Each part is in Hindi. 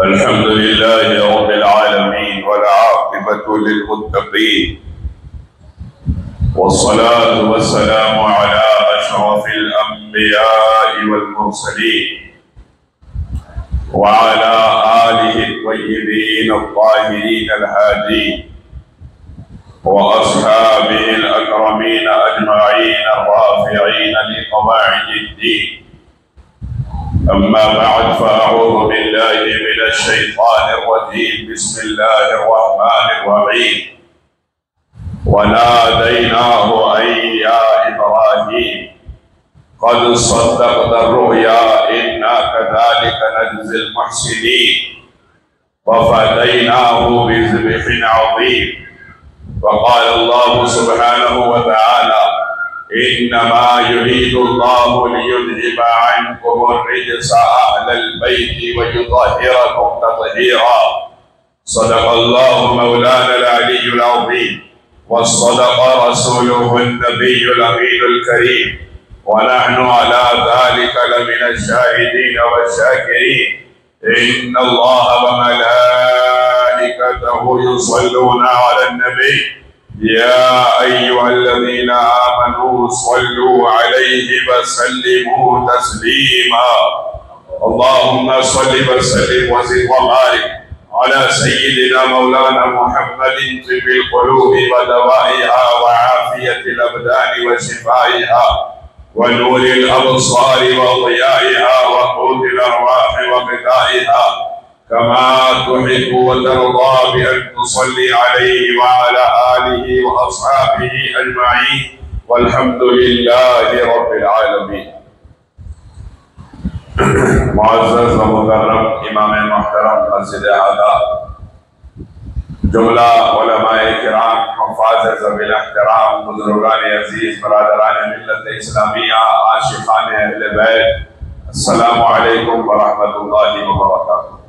अल्हम्दुलिल्लाहि रब्बिल आलमीन वल आक़िबतु लिल मुत्तक़ीन वस्सलातु वस्सलामु अला अशरफिल अंबिया'i वल मुरसलीन व अला आलिहि त्वय्यिबीन अत्ताहिरीन अल हादीन व अस्हाबिहिल अकरमीन अजमईन अर्राफ़िईन लिक़वाइदिद्दीन। अम्मा बअद फ़अऊज़ु बिल्लाहि मिनश शैतानिर रजीम। बिस्मिल्लाहिर रहमानिर रहीम। वनादैनाहु अन या इब्राहीम क़द सद्दक़ता रुया इन्ना कज़ालिका नजज़िल मुहसिनीन वफ़दैनाहु बिज़िब्हिन अज़ीम। वक़ाल अल्लाहु सुब्हानहु व तआला इन्नमा युरीदुल्लाहु लियुज़हिबा अन्कुमुर रिज्सा अहलल बैति व युतहिरकुम तत्हीरा। सदक़ल्लाहु मौलानल अलियुल अज़ीम व सदक़ रसूलुहुन नबियुल अमीनुल करीम व नहनु अला ज़ालिका लमिनश शाहिदीन वश्शाकिरीन। इन्नल्लाह व मलाइकतहु युसल्लूना अलन नबी या अय्युहल्लज़ीना आमनू सल्लू अलैहि व सल्लिमू तस्लीमा। अल्लाहुम्मा सल्लि व सल्लिम व ज़िद व बारिक अला सय्यिदिना मौलाना मुहम्मदिन तिब्बिल क़ुलूबि व दवाइहा व आफ़ियतिल अबदानि व शिफ़ाइहा व नूरिल अबसारि व ज़ियाइहा व क़ूतिल अरवाहि व ग़िज़ाइहा कमा तुहिब्बु व तर्दा बि अन तुसल्ली अलैहि व अला आलिहि व अस्हाबिहि अजमईन वल्हम्दुलिल्लाहि रब्बिल आलमीन। मुअज़्ज़ज़ व मुकर्रम इमाम मुहतरम मस्जिद आला, जुमला उलमाए किराम, हुफ़ाज़ ज़वील एहतराम, बुज़ुर्गान अज़ीज़, बरादरान मिल्लत इस्लामिया, आशिक़ान अहले बैत, अस्सलामु अलैकुम व रहमतुल्लाहि व बरकातुहू।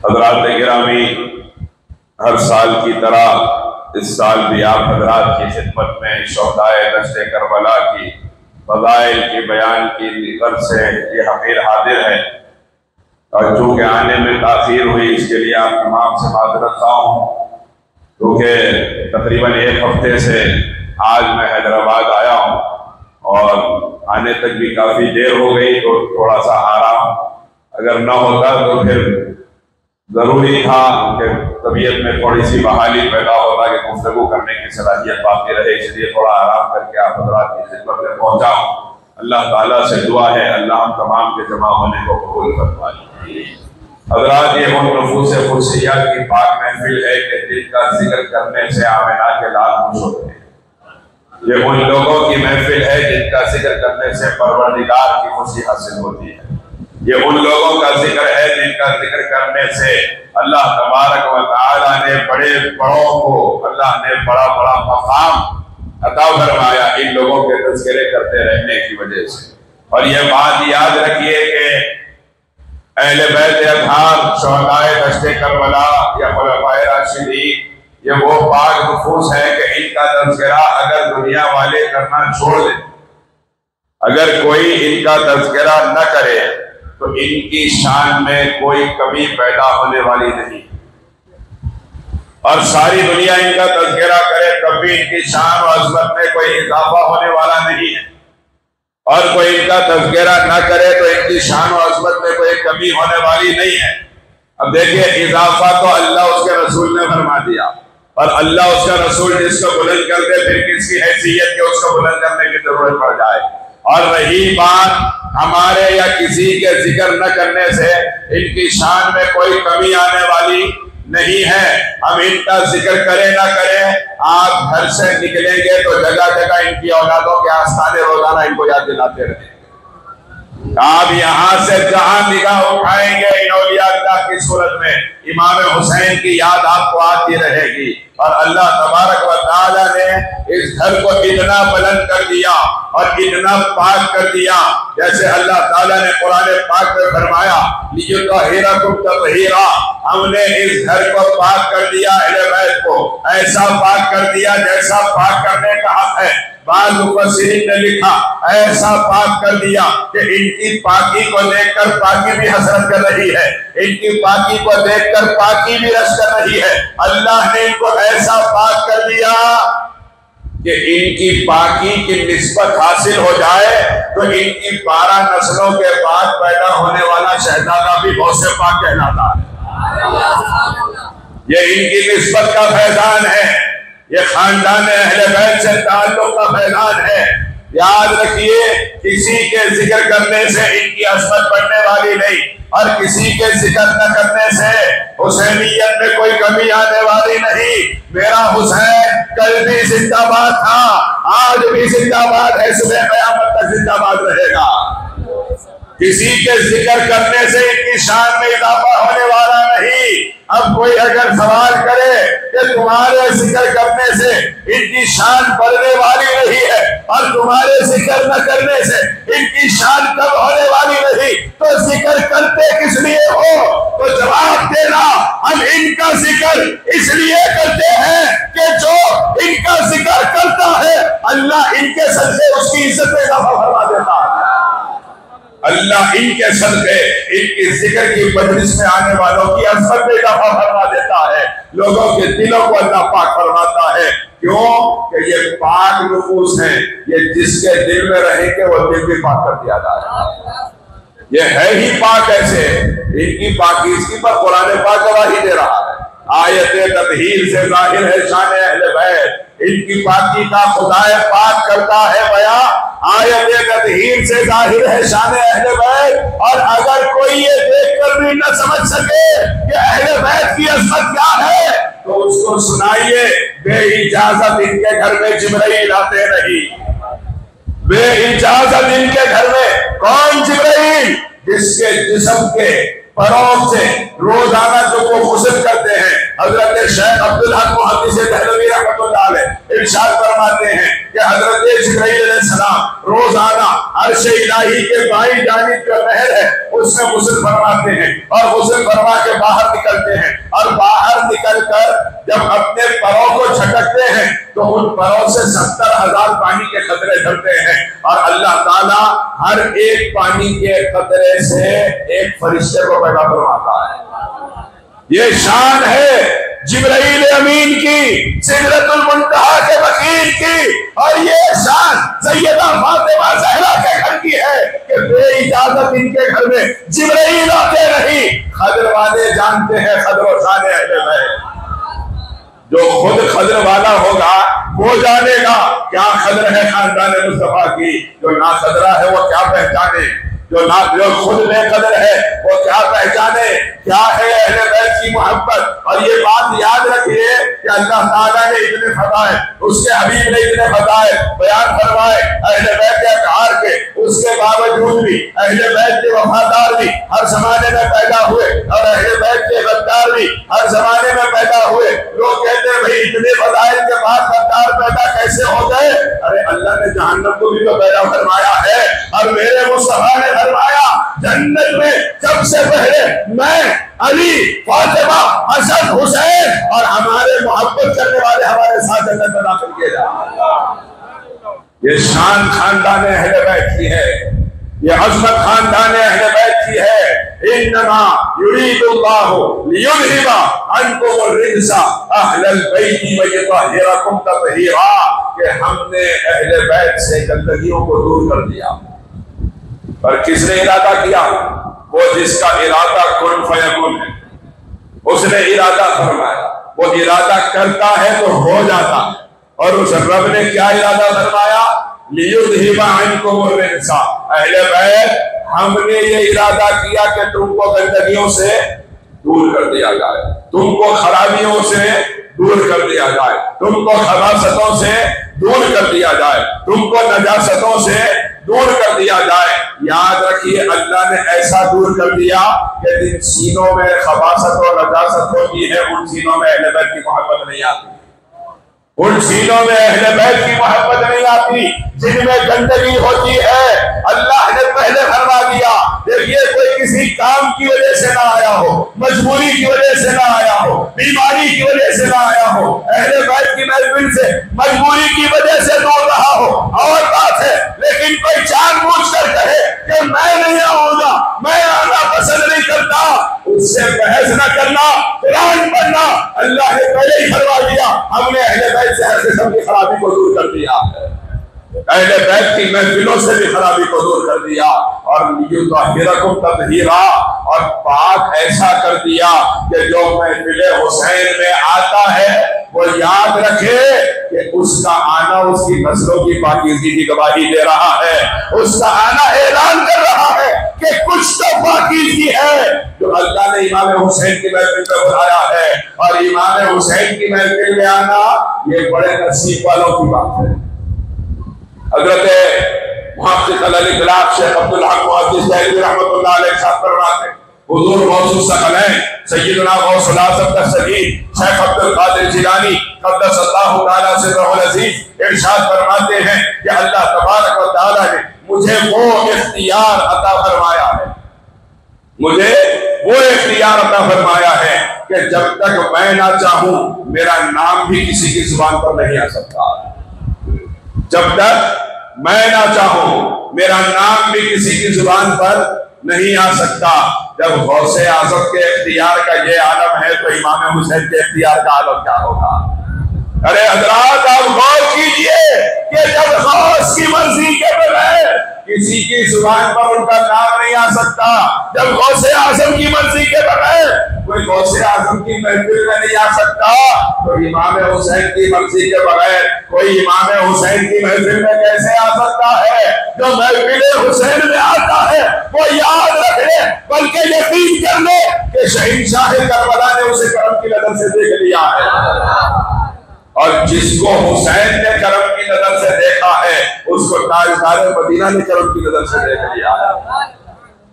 हज़रात गिरामी, हर साल की तरह इस साल भी आप हज़रात की खिदमत में शोहदाए दश्ते करबला की फ़ज़ाइल के बयान की गर्ज से ये हक़ीर हाजिर है और चूँकि आने में ताख़ीर हुई इसके लिए आप तमाम से माज़रत ख़्वाह हूँ, क्योंकि तकरीबन एक हफ्ते से आज मैं हैदराबाद आया हूँ और आने तक भी काफ़ी देर हो गई, तो थोड़ा सा आराम अगर न होता तो फिर ज़रूरी था कि तबीयत में थोड़ी सी बहाली पैदा होता कि गुफ्तगू करने की सलाहियत बाकी रहे, इसलिए थोड़ा आराम करके आप हज़रात की खिदमत में पहुँचा हूँ। अल्लाह ताला से दुआ है अल्लाह हम तमाम के जमा होने को कबूल फरमाए। हज़रात, ये उन नफूस खुशिया की पाक महफिल है कि जिनका जिक्र करने से आमिना के लाल खुश होते हैं। ये उन लोगों की महफिल है जिनका जिक्र करने से परवरदिगार की खुशी हासिल होती है। ये उन लोगों का जिक्र है जिनका जिक्र करने से अल्लाह तबारक व तआला ने बड़े बड़ों को अल्लाह ने बड़ा बड़ा मकाम अता फरमाया इन लोगों के तज़किरे करते रहने की वजह से। और ये बात याद रखिए कि अहले बैत अतहार, शुहदाए दश्ते करबला या खुलफाए राशिदीन, ये वो पाक नफूस है कि इनका तज़किरा अगर दुनिया वाले करना छोड़ दें, अगर कोई इनका तज़किरा न करे तो इनकी शान में कोई कमी पैदा होने वाली नहीं, और सारी दुनिया इनका तज़किरा करे कभी इनकी शान और अज़मत में कोई इजाफा होने वाला नहीं है, और कोई इनका तज़किरा न करे तो इनकी शान और अज़मत में कोई कमी होने वाली नहीं है। अब देखिए, इजाफा तो अल्लाह उसके रसूल ने फरमा दिया, और अल्लाह उसका रसूल जिसको बुलंद कर दे फिर किसकी हैसियत के उसको बुलंद करने की जरूरत पड़ जाए। और रही बात हमारे या किसी के जिक्र न करने से इनकी शान में कोई कमी आने वाली नहीं है। हम इनका जिक्र करें ना करें, आप घर से निकलेंगे तो जगह जगह इनकी औलादों के आस्थाने रोजाना इनको याद दिलाते रहेंगे। आप यहाँ से जहां निगाह उठाएंगे इन औलिया अल्लाह की सूरत में इमाम हुसैन की याद आपको आती रहेगी। और अल्लाह तबारक व तआला ने इस घर को इतना बुलंद कर दिया और इतना पाक कर दिया, जैसे अल्लाह ताला ने कुरान पाक में फरमाया लियुतहिरकुम तत्हीरा, हमने इस घर को पाक कर दिया, अहले बैत को ऐसा पाक कर दिया जैसा पाक करने का हक है। बाद मुफस्सिरीन ने लिखा ऐसा पाक कर दिया कि इनकी पाकी को देखकर पाकी भी हसरत कर रही है, इनकी पाकी को देखकर पाकी भी रश कर रही है। अल्लाह ने इनको ऐसा पाक कर दिया कि इनकी पाकी की निस्बत हासिल हो जाए तो इनकी 12 नस्लों के बाद पैदा होने वाला शहजादा भी गौसे पाक कहलाता है। ये इनकी निस्बत का फैजान है, ये खानदान अहले बैत से ताल्लुक का फैजान है। याद रखिए, किसी के जिक्र करने से इनकी असमत बढ़ने वाली नहीं और किसी के जिक्र न करने से हुसैनियत में कोई कमी आने वाली नहीं। मेरा हुसैन कल भी जिंदाबाद था, आज भी जिंदाबाद है, सुबह क़यामत तक जिंदाबाद रहेगा। किसी के जिक्र करने से इनकी शान में इजाफा होने वाला नहीं। अब कोई अगर सवाल करे कि तुम्हारे जिक्र करने से इनकी शान बढ़ने वाली नहीं है और तुम्हारे जिक्र न करने से इनकी शान कब होने वाली नहीं, तो जिक्र करते किस लिए हो? तो जवाब देना, हम इनका जिक्र इसलिए करते हैं कि जो इनका जिक्र करता है अल्लाह इनके सदके उसकी इज्जत में इजाफा फरमा देता है। अल्लाह इनके सदके इनकी जिक्र की मजलिस में आने वालों की अज़मत में इजाफा फरमा देता है। लोगों के दिलों को अल्लाह पाक फरमाता है। क्यों? कि ये पाक नफूस हैं, ये जिसके दिल में रहेंगे वो दिल भी पाक कर दिया जाएगा। ये है ही पाक ऐसे, इनकी पाकीज़गी पर कुरान पाक गवाही दे रहा है। आयत तत्हीर से जाहिर है शान अहले बैत, इनकी पाकी का खुदाए पाक करता है बया। आयत तत्हीर से जाहिर है शान अहले बैत। और अगर कोई ये देखकर भी न समझ सके कि अहले बैत की अज़मत क्या है, तो उसको सुनाइए बेइजाजत इनके घर में जिब्राइल आते नहीं। बेइजाजत इनके घर में कौन जिब्राइल? जिसके जिस्म के फरोग से रोजाना जो वो गुस्ल करते हैं। हजरत शेख अब्दुल हक मुहद्दिस दहलवी रहमतुल्लाह अलैह इरशाद फरमाते हैं कि हजरत जिब्राइल अलैहिस्सलाम रोजाना अर्श इलाही के बाईं जानिब जो नहर है उसमें गुस्ल फरमाते हैं और गुस्ल फरमा के बाहर निकलते हैं और बाहर निकल कर जब अपने परों को झटकते हैं तो उन परों से 70,000 पानी के खतरे झड़ते हैं और अल्लाह ताला हर एक पानी के खतरे से एक फरिश्ते को पैदा फरमाता है। ये शान है जिब्राइल अमीन की, सिदरतुल मुंतहा के वकील की, और ये शान सैयदा फातिमा ज़हरा के घर की है कि बेइजाजत इनके घर में जिब्राइल आते नहीं। खद्र वाले जानते हैं खद्र शान अहले बैत। जो खुद खद्र वाला होगा वो जानेगा क्या खद्र है खानदान मुस्तफा की। जो ना खदरा है वो क्या पहचाने, जो खुद बेकदर है वो क्या पहचाने क्या है अहले बैत की मोहब्बत। और ये बात याद रखिए कि अल्लाह ताला ने इतने फजाइल, उसके हबीब ने इतने फजाइल बयान फरमाए अहले बैत के अतहार के, उसके बावजूद भी अहले बैत के वफादार भी हर जमाने में पैदा हुए और अहले बैत के गद्दार भी हर जमाने में पैदा हुए। लोग कहते हैं भाई इतने फजाइल के बाद गद्दार पैदा कैसे हो गए? अरे अल्लाह ने जहन्नम को भी तो पैदा फरमाया है और मेरे मुस्तफा ने फरमाया जन्नत में सबसे पहले मैं, अली, फातिमा, हसन, हुसैन और हमारे मोहब्बत करने वाले हमारे साथ जन्नत में दाखिल किए जाएंगे। ये शान खानदान अहले बैत की है, ये अज़मत खानदान अहले बैत की है। इन्नमा युरीदुल्लाहु लियुज़हिबा अन्कुम रिज्सा अहलल बैति व युतहिरकुम तत्हीरा, कि हमने अहले बैत से गंदगियों को दूर कर दिया। और किसने इरादा किया? वो जिसका इरादा कुन फयकुन है, उसने इरादा फरमाया। वो इरादा करता है तो हो जाता है। और उस रब ने क्या इरादा फरमाया? लियुज़हिबा अन्कुम रिज्सा अहले बैत, हमने ये इरादा किया कि तुमको गंदगियों से दूर कर दिया जाए, तुमको खराबियों से दूर कर दिया जाए, तुमको खबासतों से दूर कर दिया जाए, तुमको नजासतों से दूर कर दिया जाए। याद रखिए अल्लाह ने ऐसा दूर कर दिया कि जिन सीनों में खबासत और नजासत होती है उन सीनों में अहले बैत की मोहब्बत नहीं आती। उन सीनों में अहले बैत की मोहब्बत नहीं आती जिनमें गंदगी होती है। अल्लाह ने पहले फरमा दिया, देखिए कोई किसी काम की वजह से ना आया हो, मजबूरी की वजह से ना आया हो, बीमारी की वजह से ना आया हो, अहले बैत की महफिल से मजबूरी की वजह से दूर रहा हो और बात है, लेकिन कोई जानबूझकर कहे कि मैं नहीं आऊंगा, मैं आना पसंद नहीं करता, उससे बहस न करना, कुरान पढ़ना। अल्लाह ने पहले ही फरमा दिया, हमने अहले बैत से हर किस्म की खराबी को दूर कर दिया है, अहले बैत की महफिलों से भी खराबी को दूर कर दिया और युतहिरकुम तत्हीरा, और पाक ऐसा कर दिया कि जो महफिले हुसैन में आता है वो याद रखे कि उसका आना उसकी नस्लों की पाकीज़गी की गवाही दे रहा है, उसका आना ऐलान कर रहा है कि कुछ तो पाकीज़गी है जो अल्लाह ने इमाम हुसैन की महफिल में बुलाया है। और इमाम हुसैन की महफिल में आना ये बड़े नसीब वालों की बात है। हज़रत मुहक़्क़िक़ अल-इख़लाक़ शेख अब्दुल हक मुहद्दिस दहलवी रहमतुल्लाह अलैह साहब फरमाते हैं, हुज़ूर गौसुस सकलैन सय्यदुना गौसुल आज़म दस्तगीर शेख अब्दुल क़ादिर जिलानी क़द्दसल्लाहु तआला सिर्रहुल अज़ीज़ इरशाद फरमाते हैं कि अल्लाह तबारक व तआला ने मुझे वो इख्तियार अता फरमाया है, मुझे वो इख्तियार अता फरमाया है कि जब तक मैं ना चाहूं मेरा नाम भी किसी की जुबान पर नहीं आ सकता, जब तक मैं ना चाहूं मेरा नाम भी किसी की जुबान पर नहीं आ सकता। जब गौसे आज़म के इख्तियार का ये आलम है तो इमाम हुसैन के इख्तियार का आलम क्या होगा। अरे हजरात आप गौर कीजिए कि जब गौस की मर्जी के बगैर किसी की जुबान पर उनका नाम नहीं आ सकता, जब गौसे आज़म की मर्जी के बगैर कोई गौसे आज़म की महफिल में नहीं आ सकता, तो इमाम हुसैन की मर्जी के बगैर कोई इमाम हुसैन की महफिल में कैसे आ सकता है। जो महफिल हुसैन में आता है वो याद रख ले, बल्कि यकीन कर ले कि शहींशाह करबला ने उसे करम की नजर से देख लिया है, और जिसको हुसैन ने करम की नजर से देखा है उसको ताजदार मदीना ने करम की नजर से देख लिया है।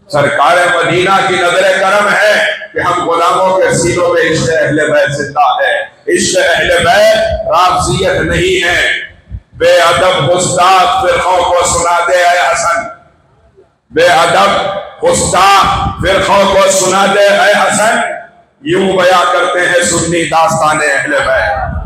सरकार मदीना की नजर करम है कि हम गुलामों के सीनों में इश्क़ अहले बैत जिंदा है। इश्क़ अहले बैत राफ़ज़ियत नहीं है। बेअदब गुस्ताख फ़िरक़ों को सुना दे ऐ हसन, बेअदब गुस्ताख फ़िरक़ों को सुना दे ऐ हसन, यूं बयां करते हैं सुन्नी दास्ताने अहले बैत।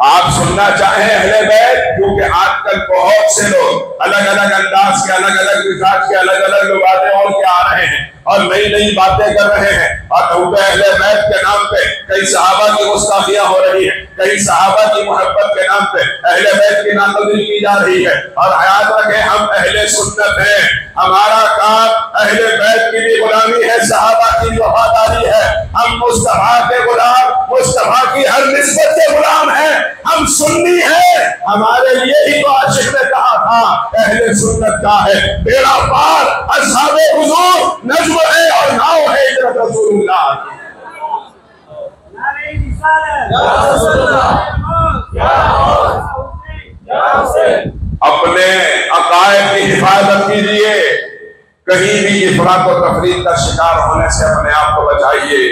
आप सुनना चाहें अहले बैत, क्योंकि आजकल बहुत से लोग अलग अलग अंदाज के, अलग अलग मिजाज के, अलग अलग लोग बातें और के आ रहे हैं और नई नई बातें कर रहे हैं, और अहले बैत के नाम पे कई सहाबा की गुस्ताखियां हो रही है, कई सहाबा की मोहब्बत के नाम पे अहले बैत की नाक़दरी की जा रही है। और याद रखें हम अहले सुन्नत हैं, हमारा काम अहले बैत की भी गुलामी है, सहाबा की वफादारी है। हम मुस्तफा के गुलाम, मुस्तफा की हर निस्बत के गुलाम हैं, हम सुन्नी हैं। हमारे लिए ही तो आशिक ने कहा था अहले सुन्नत का है बेड़ा पार, अस्हाबे हुजूर नज्म है और नाव है हिजरत रसूलुल्लाह। अपने अकायद की हिफाजत कीजिए, कहीं भी इफरात और तफरीक का शिकार होने से अपने आप को बचाइए,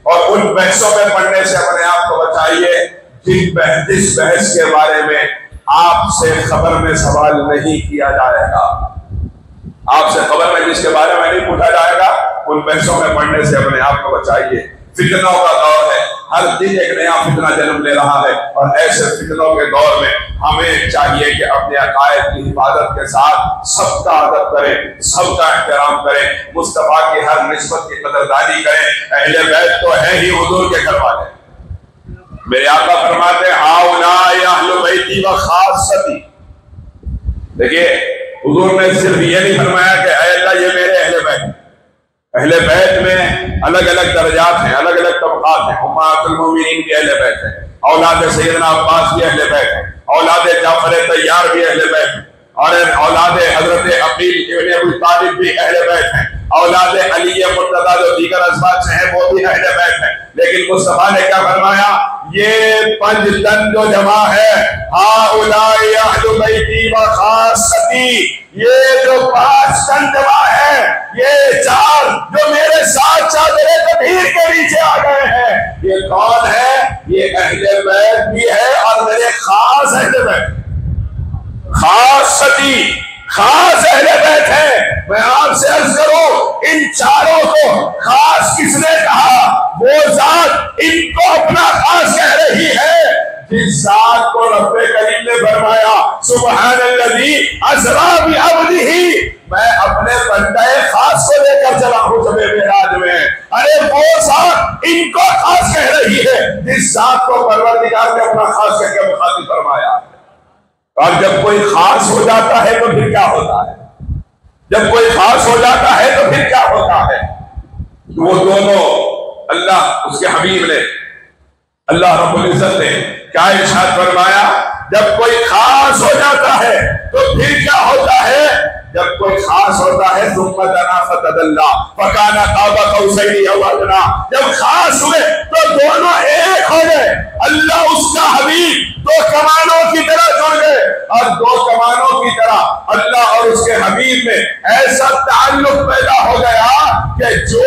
और उन बहसों में पढ़ने से अपने आप को बचाइए जिस बहस के बारे में आपसे खबर में सवाल नहीं किया जाएगा, आपसे खबर में जिसके बारे में नहीं पूछा जाएगा, उन बहसों में पढ़ने से अपने आप को बचाइए। फितनों का दौर है, हर दिन एक नया फितना जन्म ले रहा है, और ऐसे फितनों के दौर में हमें चाहिए कि अपने अकायद की हिफाजत के साथ सबका अदब करें, सबका एहतराम करें, मुस्तफा की हर निस्बत की कदरदानी करें। अहले बैत तो है ही हुजूर के घर वाले। मेरे आका फरमाते हाउलाए अहले बैती व खासती। देखिए हुजूर ने सिर्फ ये नहीं फरमाया कि अल्लाह ये मेरे अहले बैत, अहले बैत में अलग अलग दर्जात हैं, अलग अलग तबकात हैं। उम्महातुल मोमिनीन भी अहले बैत है, औलाद सैयदना अब्बास भी अहले बैत है, औलाद जाफर तैयार भी अहले बैत है, और औलाद हजरत अकील इब्न अबू तालिब भी अहले बैत हैं, औलाद अली मुर्तज़ा जो दीगर असबाब से है वो भी अहले बैत है। लेकिन मुस्तफा ने क्या फरमाया, ये 5 तन जो जमा है, हाउलाई अहलु बैती व खासती, ये जो 5 तन जमा है, ये 4 जो मेरे साथ चादरे तबहीर के नीचे आ गए हैं, ये कौन है? ये अहले बैत भी है और मेरे खास अहले बैत, खासती, खास अहले बैत है। मैं आपसे अर्ज करूं, इन चारों को खास किसने कहा? वो जात इनको अपना खास कह रही है जिस जात को रब्बे करीम ने फरमाया सुब्हानल्लज़ी अस्रा बिअब्दिही, मैं अपने बंदे खास को लेकर चला हूं जब मेराज में। अरे वो जात इनको खास कह रही है जिस जात को परवरदिगार ने अपना खास कह के मुखातिब फरमाया। और जब कोई खास हो जाता है तो फिर क्या होता है? जब कोई खास हो जाता है तो फिर क्या होता है? वो दोनों अल्लाह उसके हबीब ने, अल्लाह रब्बुल इज्जत ने क्या इरशाद फरमाया, जब कोई खास हो जाता है तो फिर क्या होता है? जब कोई खास होता है जब खास हुए तो दोनों एक हो गए। अल्लाह उसका हबीब 2 कमानों की तरह जुड़ गए और 2 कमानों की तरह अल्लाह और उसके हबीब में ऐसा ताल्लुक पैदा हो गया कि जो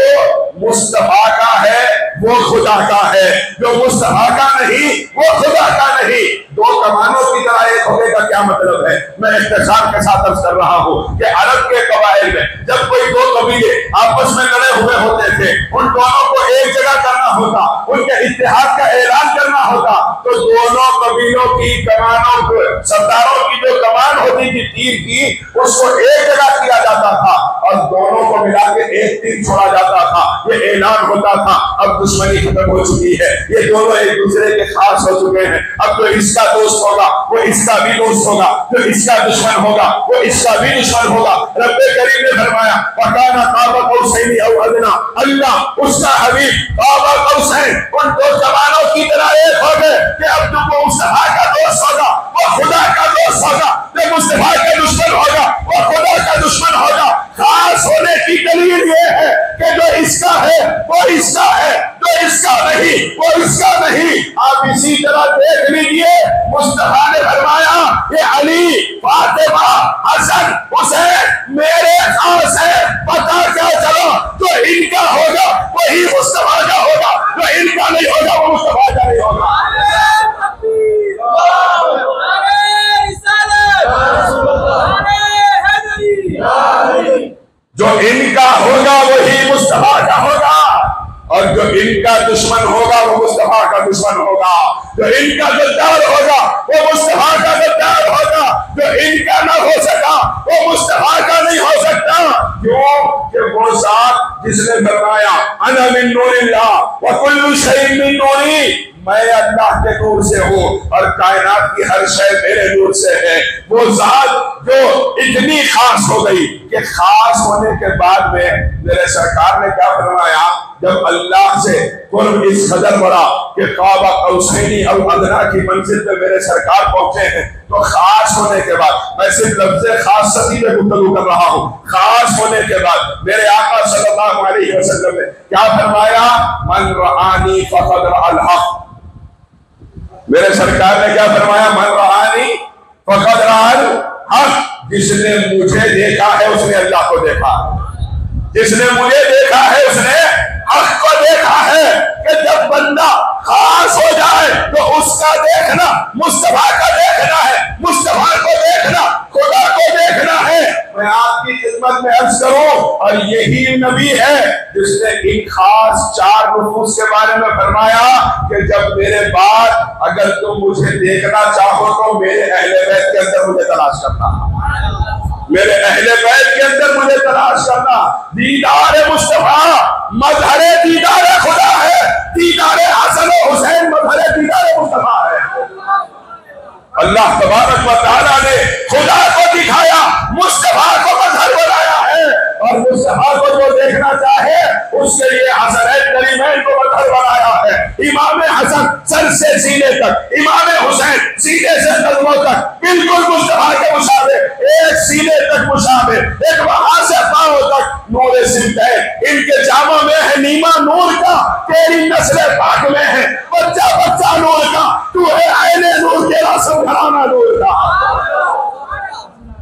मुस्तफा का है वो खुदा का है, जो मुस्तफा का नहीं वो खुदा का नहीं। 2 कमानों की तरह एक होने का क्या मतलब है? मैं इख्तिसार के साथ अर्ज कर रहा हूँ कि अरब के कबाइल में जब कोई 2 कबीले आपस में लड़े हुए होते थे, उन दोनों को एक जगह करना होता, उनके इत्तेहाद का ऐलान करना होता, तो दोनों कबीलों की कमानों को, सरदारों की जो कमान होती थी तीर की, उसको एक जगह किया जाता था और दोनों को मिला के एक तीर छोड़ा जाता था। ये ऐलान होता था अब दुश्मनी खत्म हो चुकी है, ये दोनों एक दूसरे के खास हो चुके हैं। अब जो इसका दोस्त होगा वो इसका भी दोस्त होगा, जो इसका दुश्मन होगा वो इसका भी दुश्मन होगा। रब्बे करीम ने फरमाया वकाना काबा कौसैनी औ अदना, अल्लाह उसका हबीब काबा कौसैन उन 2 जवानों की तरह एक हो गए कि अब तुम वो मुस्तफा का दोस्त होगा, वो खुदा का दोस्त होगा, जो मुस्तफा का दुश्मन होगा वो खुदा का दुश्मन होगा। खास होने की दलील ये है कि जो इसका है वो इसका है, जो इसका नहीं वो इसका नहीं। आप इसी तरह देख लीजिए, मुस्तफा ने फरमाया ये अली, फातिमा, हसन, हुसैन मेरे खास है। पता क्या चला? जो इनका होगा वही मुस्तफा का होगा, जो इनका नहीं होगा वो मुस्तफा का नहीं होगा। जो इनका होगा वही मुस्तफा का होगा और जो इनका दुश्मन होगा वो मुस्तफा का दुश्मन होगा। जो इनका गद्दार होगा वो मुस्तफा का गद्दार होगा, जो इनका न हो सका वो मुस्तफा का नहीं हो सकता। क्यों? कि वो जात जिसने फरमाया अना मिन नूरिल्लाह व कुल्लु शैइन मिन नूरी, मैं अल्लाह के नूर से हूँ और कायनात की हर शय मेरे नूर से है। वो जात जो इतनी खास हो गई कि खास होने के बाद में मेरे सरकार ने क्या फरमाया, जब अल्लाह से कुर्ब इस कदर बढ़ा कि काबा कौसैनी और अदना की मंजिल पे मेरे सरकार पहुंचे हैं, तो खास होने के बाद मैं सिर्फ लफ्ज़े खास सती में गुफ्तगू कर रहा हूँ। खास होने के बाद मेरे आका सल्लल्लाहु अलैहि वसल्लम ने क्या फरमाया, मन रआनी फक़द रअल हक़। मेरे सरकार ने क्या फरमाया, मन रआनी फक़द रअल हक़। जिसने मुझे देखा है उसने अल्लाह को देखा, जिसने मुझे देखा है उसने हक को देखा है। कि जब बंदा खास हो जाए तो उसका देखना मुस्तफा का देखना है, मुस्तफा को देखना खुदा को देखना है। मैं आपकी खिदमत में अर्ज करूं, और यही नबी है जिसने इन खास 4 नफूस के बारे में फरमाया कि जब मेरे बाद अगर तुम मुझे देखना चाहो तो मेरे अहले बैत के अंदर मुझे तलाश करना, मेरे अहले बैत के अंदर मुझे तलाश करना। दीदार मुस्तफा मजहरे दीदार खुदा है, दीदार हसन और हुसैन मजहरे दीदार मुस्तफा है। अल्लाह तबारक व तआला ने खुदा को दिखाया, मुस्तफा को मजहर बनाया है, और मुस्तफा को जो देखना चाहे उसके लिए हसनैन करीमैन को मजहर बनाया है। इमाम हसन सर से सीने तक, इमाम हुसैन सीने से कदमों तक बिल्कुल मुस्तफा के मुशाबे, एक सीने तक मुशाबे, एक वहां से पांव तक नूरे सिमत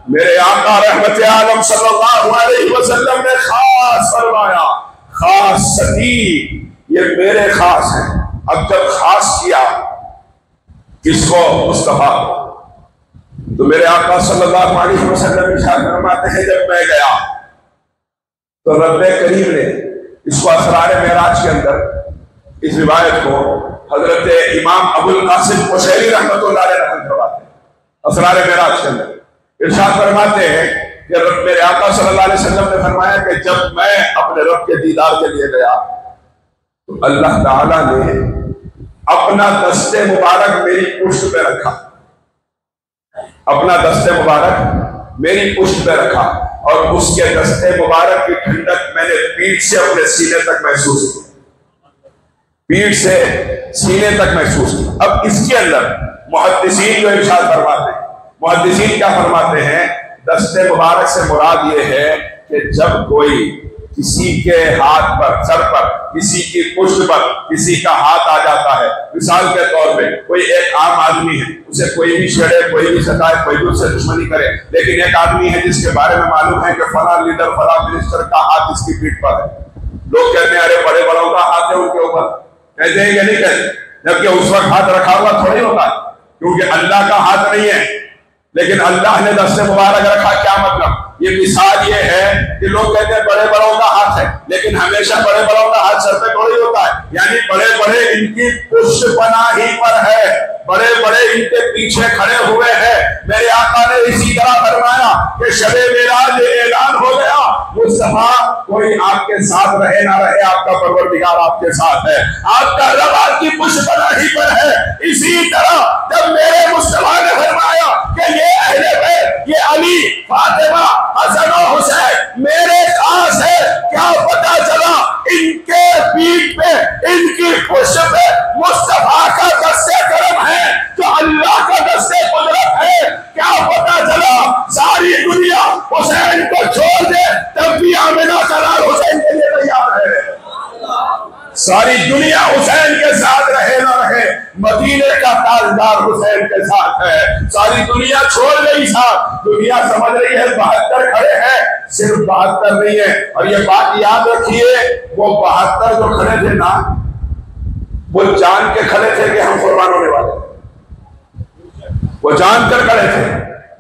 मेरे आका रहमत आलम सल्लल्लाहु अलैहि वसल्लम ने खास फरमाया, खास सती ये मेरे खास हैं। अब जब खास किया किसको? मुस्तफा को। तो मेरे आका सल्लल्लाहु अलैहि वसल्लम इरशाद फरमाते हैं, जब मैं गया तो रब्बे करीम ने इसको असरार मेराज के अंदर इस रिवायत को हजरत इमाम अबुल कासिम कुशैरी रहमतुल्लाह अलैह नकल करवाते हैं। असरार मेराज के अंदर इरशाद फरमाते हैं कि मेरे आका सल्लल्लाहु अलैहि वसल्लम ने फरमाया कि जब मैं अपने रब के दीदार के लिए गया तो अल्लाह ताला ने अपना दस्ते मुबारक मेरी पुष्ट पे रखा, अपना दस्ते मुबारक मेरी पुष्ट पे रखा और उसके दस्ते मुबारक की ठंडक मैंने पीठ से अपने सीने तक महसूस की, पीठ से सीने तक महसूस की। अब इसके अंदर मुहद्दिसीन जो इरशाद फरमाते हैं, मुहद्दिसीन क्या फरमाते हैं? दस्ते मुबारक से मुराद ये है कि जब कोई किसी के हाथ पर, सर पर, किसी की पुष्ट पर किसी का हाथ आ जाता है, मिसाल के तौर पे कोई एक आम आदमी है, उसे कोई भी छेड़े, कोई भी सताए, कोई भी उससे दुश्मनी करे, लेकिन एक आदमी है जिसके बारे में मालूम है कि फला लीडर, फला मिनिस्टर का हाथ इसकी पीठ पर है, लोग कहते हैं अरे बड़े बड़ों का हाथ है उनके ऊपर, कहते हैं कि नहीं कहते, जबकि उस वक्त हाथ रखा हुआ थोड़ी होता है, क्योंकि अल्लाह का हाथ नहीं है, लेकिन अल्लाह ने दस्ते मुबारक रखा। क्या मतलब? ये मिसाल ये है कि लोग कहते हैं बड़े बड़ों का हाथ है, लेकिन हमेशा बड़े बड़ों का हाथ सर पे थोड़ी होता है, यानी बड़े बड़े इनकी पुष्ट पनाही पर है, बड़े बड़े इनके पीछे खड़े हुए हैं। मेरे आका ने इसी तरह फरमाया कि शबे मेराज ऐलान हो गया, मुस्तफा कोई आपके साथ रहे ना रहे, आपका परवरदिगार आपके साथ है, आपका रब आपकी पुष्ट पनाही पर है। इसी तरह जब मेरे मुस्तफा ने फरमाया कि ये अहले बैत, ये अली, फातिमा, हसन और हुसैन मेरे खास है, क्या पता चला इनके पीठ पे, इनकी पुष्ट पे मुस्तफा का दस्ते करम है, जो अल्लाह का दस्ते कुदरत है। क्या पता चला सारी दुनिया हुसैन को छोड़ दे, तब भी आमिना का लाल हुसैन के लिए तैयार है। सारी दुनिया हुसैन के साथ रहे ना रहे, मदीने का ताजदार हुसैन के साथ है। सारी दुनिया छोड़ गई साथ, दुनिया समझ रही है 72 खड़े हैं, सिर्फ 72 नहीं है। और ये बात याद रखिए, वो 72 जो खड़े थे ना, वो जान के खड़े थे कि हम कुर्बान होने वाले, वो जान कर खड़े थे।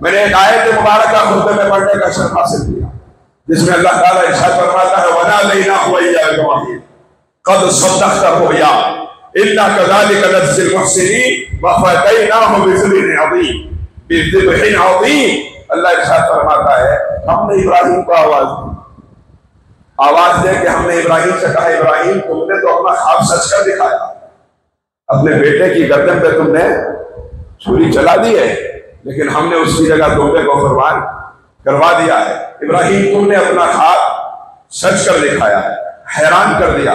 मैंने एक आयत मुबारक खुतबे में पढ़ने का शर्फ हासिल किया, जिसमें अल्लाह ताला इरशाद फरमाता है, वना लैना हुआ या कद सद्दक़ता रुया इन्ना कज़ालिका नज़्ज़िल मुहसिनीन व फ़तैनाहु बिज़िब्हिन अज़ीम, बिज़िब्हिन अज़ीम। अल्लाह इरशाद फरमाता है, हमने इब्राहिम को आवाज दे के हमने इब्राहिम से कहा, इब्राहिम तुमने तो अपना ख्वाब सच कर दिखाया, अपने बेटे की गर्दन पे तुमने छुरी चला दी है, लेकिन हमने उसकी जगह तुमने को कुर्बान करवा दिया है। इब्राहिम तुमने अपना ख्वाब सच कर दिखाया है, हैरान कर दिया,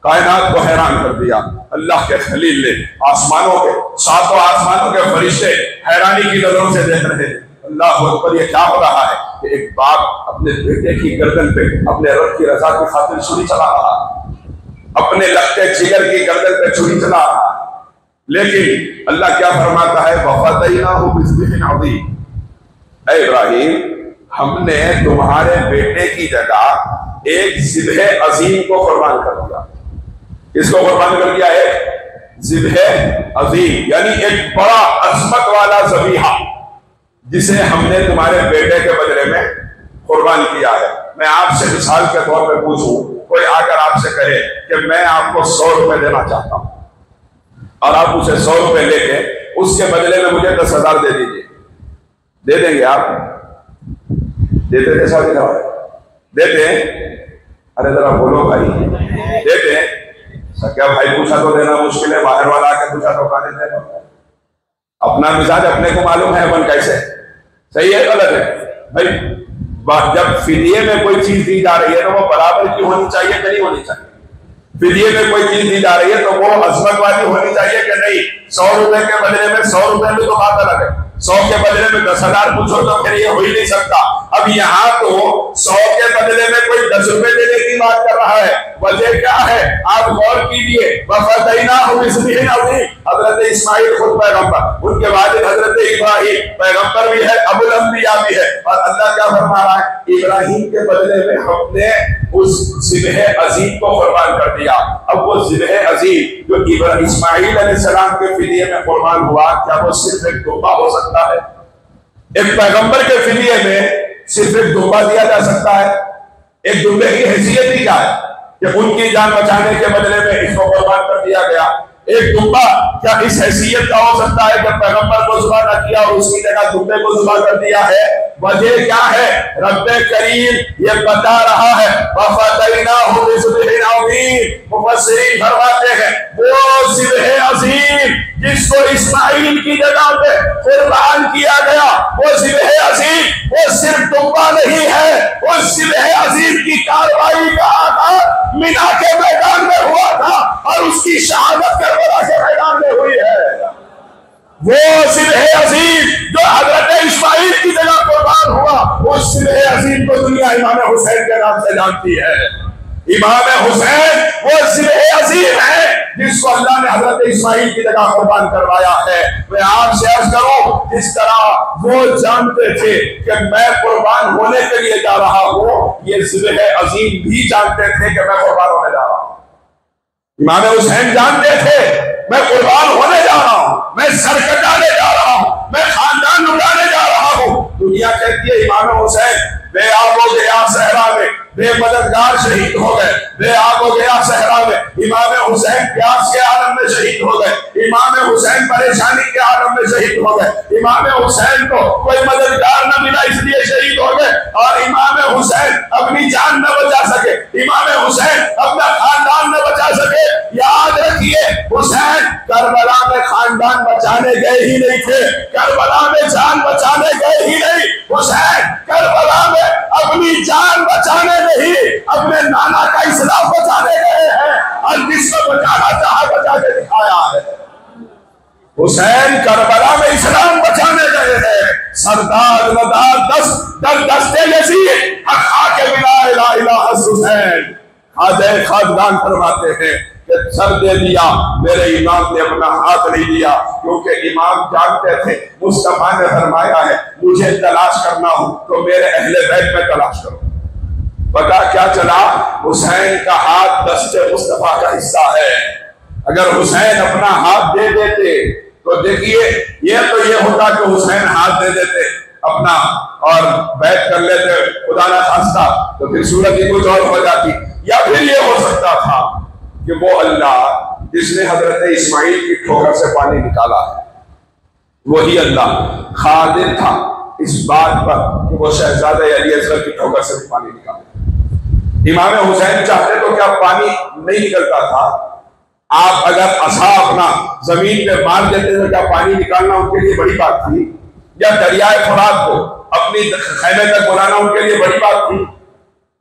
कायनात को हैरान कर दिया। अल्लाह के खलील ने आसमानों के, सातों आसमानों के फरिश्ते हैरानी की नजरों से देख रहे हैं। अल्लाह अकबर, ये क्या हो रहा है कि एक बाप अपने बेटे की गर्दन पे अपने रब की रजा की खातिर छुरी चला रहा, अपने लगते जिगर की गर्दन पे छुरी चला रहा। लेकिन अल्लाह क्या फरमाता है, वफ़तैनाहु बिज़िब्हिन अज़ीम, ऐ इब्राहिम हमने तुम्हारे बेटे की जगह एक ज़िब्ह अज़ीम को कुर्बान कर दिया। किसको कुर्बान कर दिया है? ज़िब्ह अज़ीम, यानी एक बड़ा अज़मत वाला ज़बीहा, जिसे हमने तुम्हारे बेटे के बदले में कुर्बान किया है। मैं आपसे मिसाल के तौर पे पूछूं, कोई आकर आपसे कहे कि मैं आपको 100 रुपए देना चाहता हूं, और आप उसे 100 रुपए लेके उसके बदले में मुझे 10,000 दे दीजिए, दे देंगे आप? देते थे साहब? देते? अरे जरा बोलो भाई, देते? क्या भाई पूछा तो देना मुश्किल है, बाहर वाला आके पूछा तो खाने देना। अपना मिजाज अपने को मालूम है अपन कैसे, सही है गलत है भाई। जब फिदिये में कोई चीज दी जा रही है तो वो बराबर की होनी चाहिए कि नहीं होनी चाहिए? फिदिये में कोई चीज दी जा रही है तो वो अजमत वाली होनी चाहिए कि नहीं? 100 रुपए के बदले में 100 रुपए में तो बात अलग है, 100 के बदले में 10,000 पूछो तो फिर ये हो ही नहीं सकता। अब यहाँ तो 100 के बदले में कोई 10 रुपए देने की बात कर रहा है। वजह क्या है आप गौर कीजिए। वफ़तैनाहु बिज़िब्हिन अज़ीम, हजरत इस्माइल खुद पैगंबर, उनके वालिद हजरत इब्राहिम पैगंबर भी है, अबुल अंबिया भी है, और अल्लाह क्या फरमा रहा है, इब्राहिम के बदले में हमने उस ज़िब्ह अज़ीम को कुर्बान कर दिया। अब वो ज़िब्ह अज़ीम जो इस्माइल अलैहिस्सलाम के फिदिये में कुर्बान हुआ, क्या वो सिर्फ एक दुम्बा हो सकता है? एक पैगंबर के फिदिये में सिर्फ एक दुम्बा दिया जा सकता है? एक दुम्बे की हैसियत ही क्या है कि उनकी जान बचाने के बदले में इसको कुर्बान कर दिया गया। एक दुम्बा क्या इस हैसियत का हो सकता है कि पैगंबर को ज़ुबा न किया और उसकी जगह दुम्बे को ज़ुबा कर दिया है? वजह क्या है? रब्बे करीम ये बता रहा है, वफ़दैनाहु बिज़िब्हिन अज़ीम। मुफस्सिरीन फरमाते हैं वो ज़िब्ह अज़ीम जिसको इस्माइल की जगह पे कुर्बान किया गया, वो ज़िब्ह अज़ीम वो सिर्फ दुम्बा नहीं है, वो ज़िब्ह अज़ीम की कार्रवाई का आगाज़ मिना के मैदान में हुआ था और उसकी शहादत करबला के मैदान में हुई है। वो ज़िब्ह अज़ीम जो हज़रत इस्माइल की जगह कुर्बान हुआ, उस ज़िब्ह अज़ीम को दुनिया इमाम हुसैन के नाम से जानती है। इमाम हुसैन वो ज़िब्ह अज़ीम है जिसको अल्लाह ने हज़रत इस्माइल की जगह कुर्बान करवाया है। मैं आपसे अर्ज़ करूं, जिस तरह वो जानते थे कि मैं कुर्बान होने के लिए जा रहा हूं, ये ज़िब्ह अज़ीम भी जानते थे कि मैं कुर्बान होने जा रहा हूं। इमाम हुसैन जानते थे मैं कुर्बान होने जा रहा हूं, मैं सर कटाने जा रहा हूं, मैं खानदान लुटाने जा रहा हूं। दुनिया कहती है इमाम हुसैन बेआब हो गया सहरा में, बेमददगार शहीद हो गए, बेआब हो गया सहरा में। इमाम हुसैन प्यास के आलम में शहीद हो गए, इमाम हुसैन परेशानी के आलम में शहीद हो गए, इमाम हुसैन को कोई मददगार न मिला इसलिए शहीद हो गए, और इमाम हुसैन अपनी जान न बचा सके, इमाम हुसैन अपना खानदान न बचा सके। याद रखिए हुसैन करबला में खानदान बचाने गए ही नहीं थे, करबला में जान बचाने गए ही नहीं, हुसैन करबला में अपनी जान बचाने नहीं, अपने नाना का इस्लाम बचाने गए हैं और जिसको बचाना चाहा बचा के दिखाया है। हुसैन करबला में इस्लाम बचाने गए हैं। सरदार दस्ते यज़ीद के बिना ला इलाहा हुसैन खादे खानदान फरमाते हैं कि सर दे दिया, मेरे इमाम ने अपना हाथ नहीं दिया, क्योंकि इमाम जानते थे मुस्तफा ने फरमाया है मुझे तलाश करना हो तो मेरे अहले बैत में तलाश करो। पता क्या चला, हुसैन का हाथ दस्ते मुस्तफा का हिस्सा है। अगर हुसैन अपना हाथ दे देते तो देखिए ये होता कि हुसैन हाथ दे देते अपना और बैत कर लेते खुदा ना खास्ता, तो फिर सूरत ही कुछ और हो जाती। या फिर ये हो सकता था कि वो अल्लाह जिसने हजरत इस्माइल की ठोकर से पानी निकाला है, वही अल्लाह कादिर था इस बात पर कि वो शहजादे अली असगर की ठोकर से भी पानी निकाले। इमाम हुसैन चाहते तो क्या पानी नहीं निकलता था? आप अगर असा अपना जमीन पे मार देते तो क्या पानी निकालना उनके लिए बड़ी बात थी? या दरियाए फुरात को अपनी खैमे तक बुलाना उनके लिए बड़ी बात थी?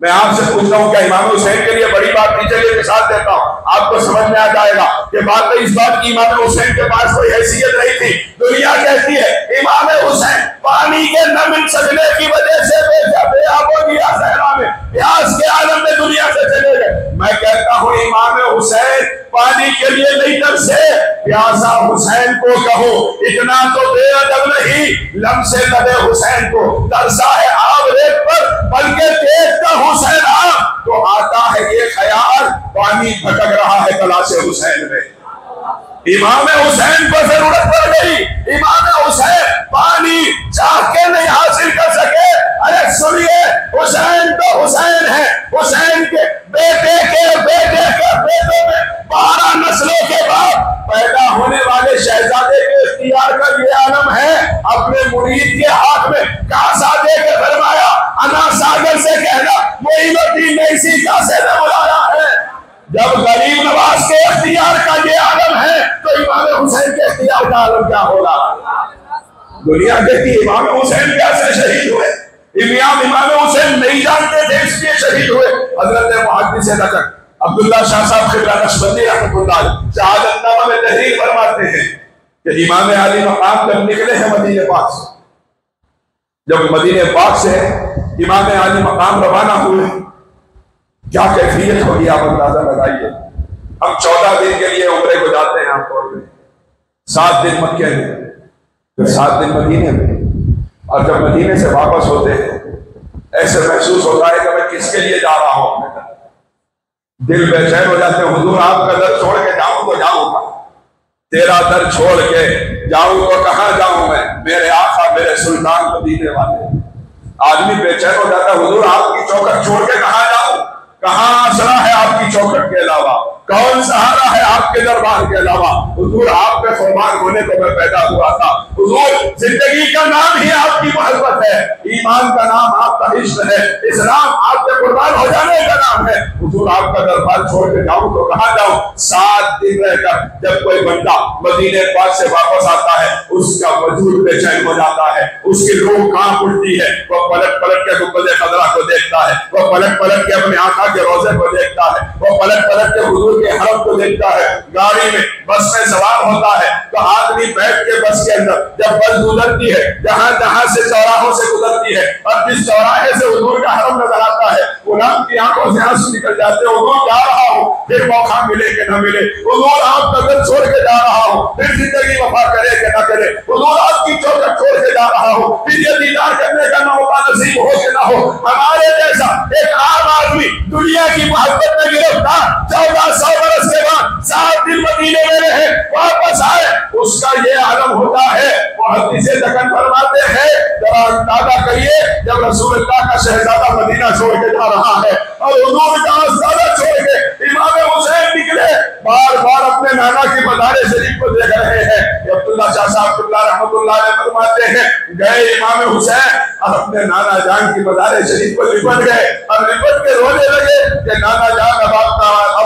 मैं आपसे पूछ रहा हूँ क्या इमाम हुसैन के लिए बड़ी बात थी? चलिए मिसाल देता हूँ, आपको समझ में आ जाएगा कि बात तो इस बात की इमाम हुसैन के पास कोई हैसियत नहीं थी। दुनिया कहती है इमाम हुसैन पानी के न मिल सकने की वजह से बेआब हो गया सहरा में, प्यास के आलम में दुनिया से चले गए। मैं कहता हूँ इमाम हुसैन पानी के लिए नहीं तरसे, प्यासा हुसैन को कहो इतना तो बेअदब नहीं, लम्से लबे हुसैन को तरसा है आब रेत पर, बल्कि देखता हुसैन आप तो आता है ये ख्याल पानी भटक रहा है तलाशे हुसैन में। इमाम हुसैन को जरूरत पड़ गई, इमाम हुसैन पानी चाह के नहीं हासिल कर सके। अरे सुनिए, हुसैन तो हुसैन है, हुसैन के बेटे बेटों में 12 नस्लों के बाद पैदा होने वाले शहजादे के इख्तियार का ये आलम है। अपने मुरीद के हाथ में कासा दे के फरमाया अना सागर से कहना मोइनुद्दीन ने इसी कासे में बुलाया है। जब गरीब नवाज के इख्तियार का ये आलम है तो इमाम हुसैन के इख्तियार का आलम क्या होगा? दुनिया कहती इमाम हुसैन कैसे शहीद हुए? इमाम हुसैन नहीं जानते थे इसलिए शहीद हुए। हजरत मुहद्दिस नजर अब्दुल्ला शाह साहब क़िबला नक्शबंदी रहमतुल्लाह शहादतनामा में तहरीर फरमाते हैं कि इमाम आली मकाम जब निकले हैं मदीने पाक से, जब मदीने पाक से इमाम आली मकाम रवाना हुए, क्या कैफियत होगी आप अंदाजा लगाइए। हम 14 दिन के लिए उम्रे को जाते हैं आमतौर में, 7 दिन मक्के में, फिर 7 दिन मदीने में, और जब मदीने से वापस होते हैं ऐसे महसूस होता है कि मैं किसके लिए जा रहा हूं। दिल बेचैन हो जाते हैं, हुजूर आपका दर छोड़ के जाऊं तो जाऊंगा, तेरा दर छोड़ के जाऊं तो कहां जाऊं मैं, मेरे आका मेरे सुल्तान मदीने वाले। आदमी बेचैन हो जाता है, हुजूर आपकी चौखट छोड़ के कहां जाऊं, कहां आसरा है आपकी चौखट के अलावा, कौन सहारा है आपके दरबार के अलावा। हुजूर आप पे कुर्बान होने को मैं पैदा हुआ था। हुजूर जिंदगी का नाम ही आपकी मोहब्बत है, ईमान का नाम आपका इश्क है, इस्लाम आपके कुर्बान हो जाने का नाम है। हुजूर आपका दरबार छोड़ के जाऊं तो कहां जाऊं। 7 दिन रहकर जब कोई बंदा मदीने पाक से वापस आता है, उसका वजूद बेचैन हो जाता है, उसकी रूह कांप उठती है। वो पलट पलट के गुंबद खजरा को देखता है, वो पलट पलट के अपने आका के रोजे को देखता है, वो पलट पलट के हुजूर के हरम को देखता है। गाड़ी में बस में सवार होता है तो आदमी बैठ के बस के अंदर जब बस गुजरती है, जहां जहां से चौराहों से गुजरती है, और जिस चौराहे से हुजूर का हरम नजर आता है, गुलाम की आंखों से आंसू निकल जाते हैं। हुजूर जा रहा हूं, फिर मौका मिले कि न मिले, हुजूर आपका दिल छोड़ के जा रहा हूं, फिर जिंदगी वफा करे कि न करे, हुजूर आपकी चौखट छोड़ के जा रहा हूं, फिर ये दीदार करने का मौका नसीब हो कि ना हो। हमारे जैसा एक आम आदमी दुनिया की मोहब्बत में गिरफ्तार 1400 बरस के बाद 7 दिन मदीने में रहे, वापस आए, उसका ये आलम होता है। वो हदीसे दखन फरमाते हैं, जरा अंदाजा करिए, जब रसूलुल्लाह का शहजादा मदीना छोड़ के जा रहा है और हुजूर का आस्ताना छोड़ के इमाम हुसैन निकले, बार बार अपने नाना की मज़ार शरीफ को देख रहे हैं। अब्दुल्ला शाह साहब रहमतुल्लाह अलैह फरमाते हैं, गए इमाम हुसैन और अपने नाना जान की मज़ार शरीफ को लिपट गए और लिपट के रोने लगे कि नाना जान अब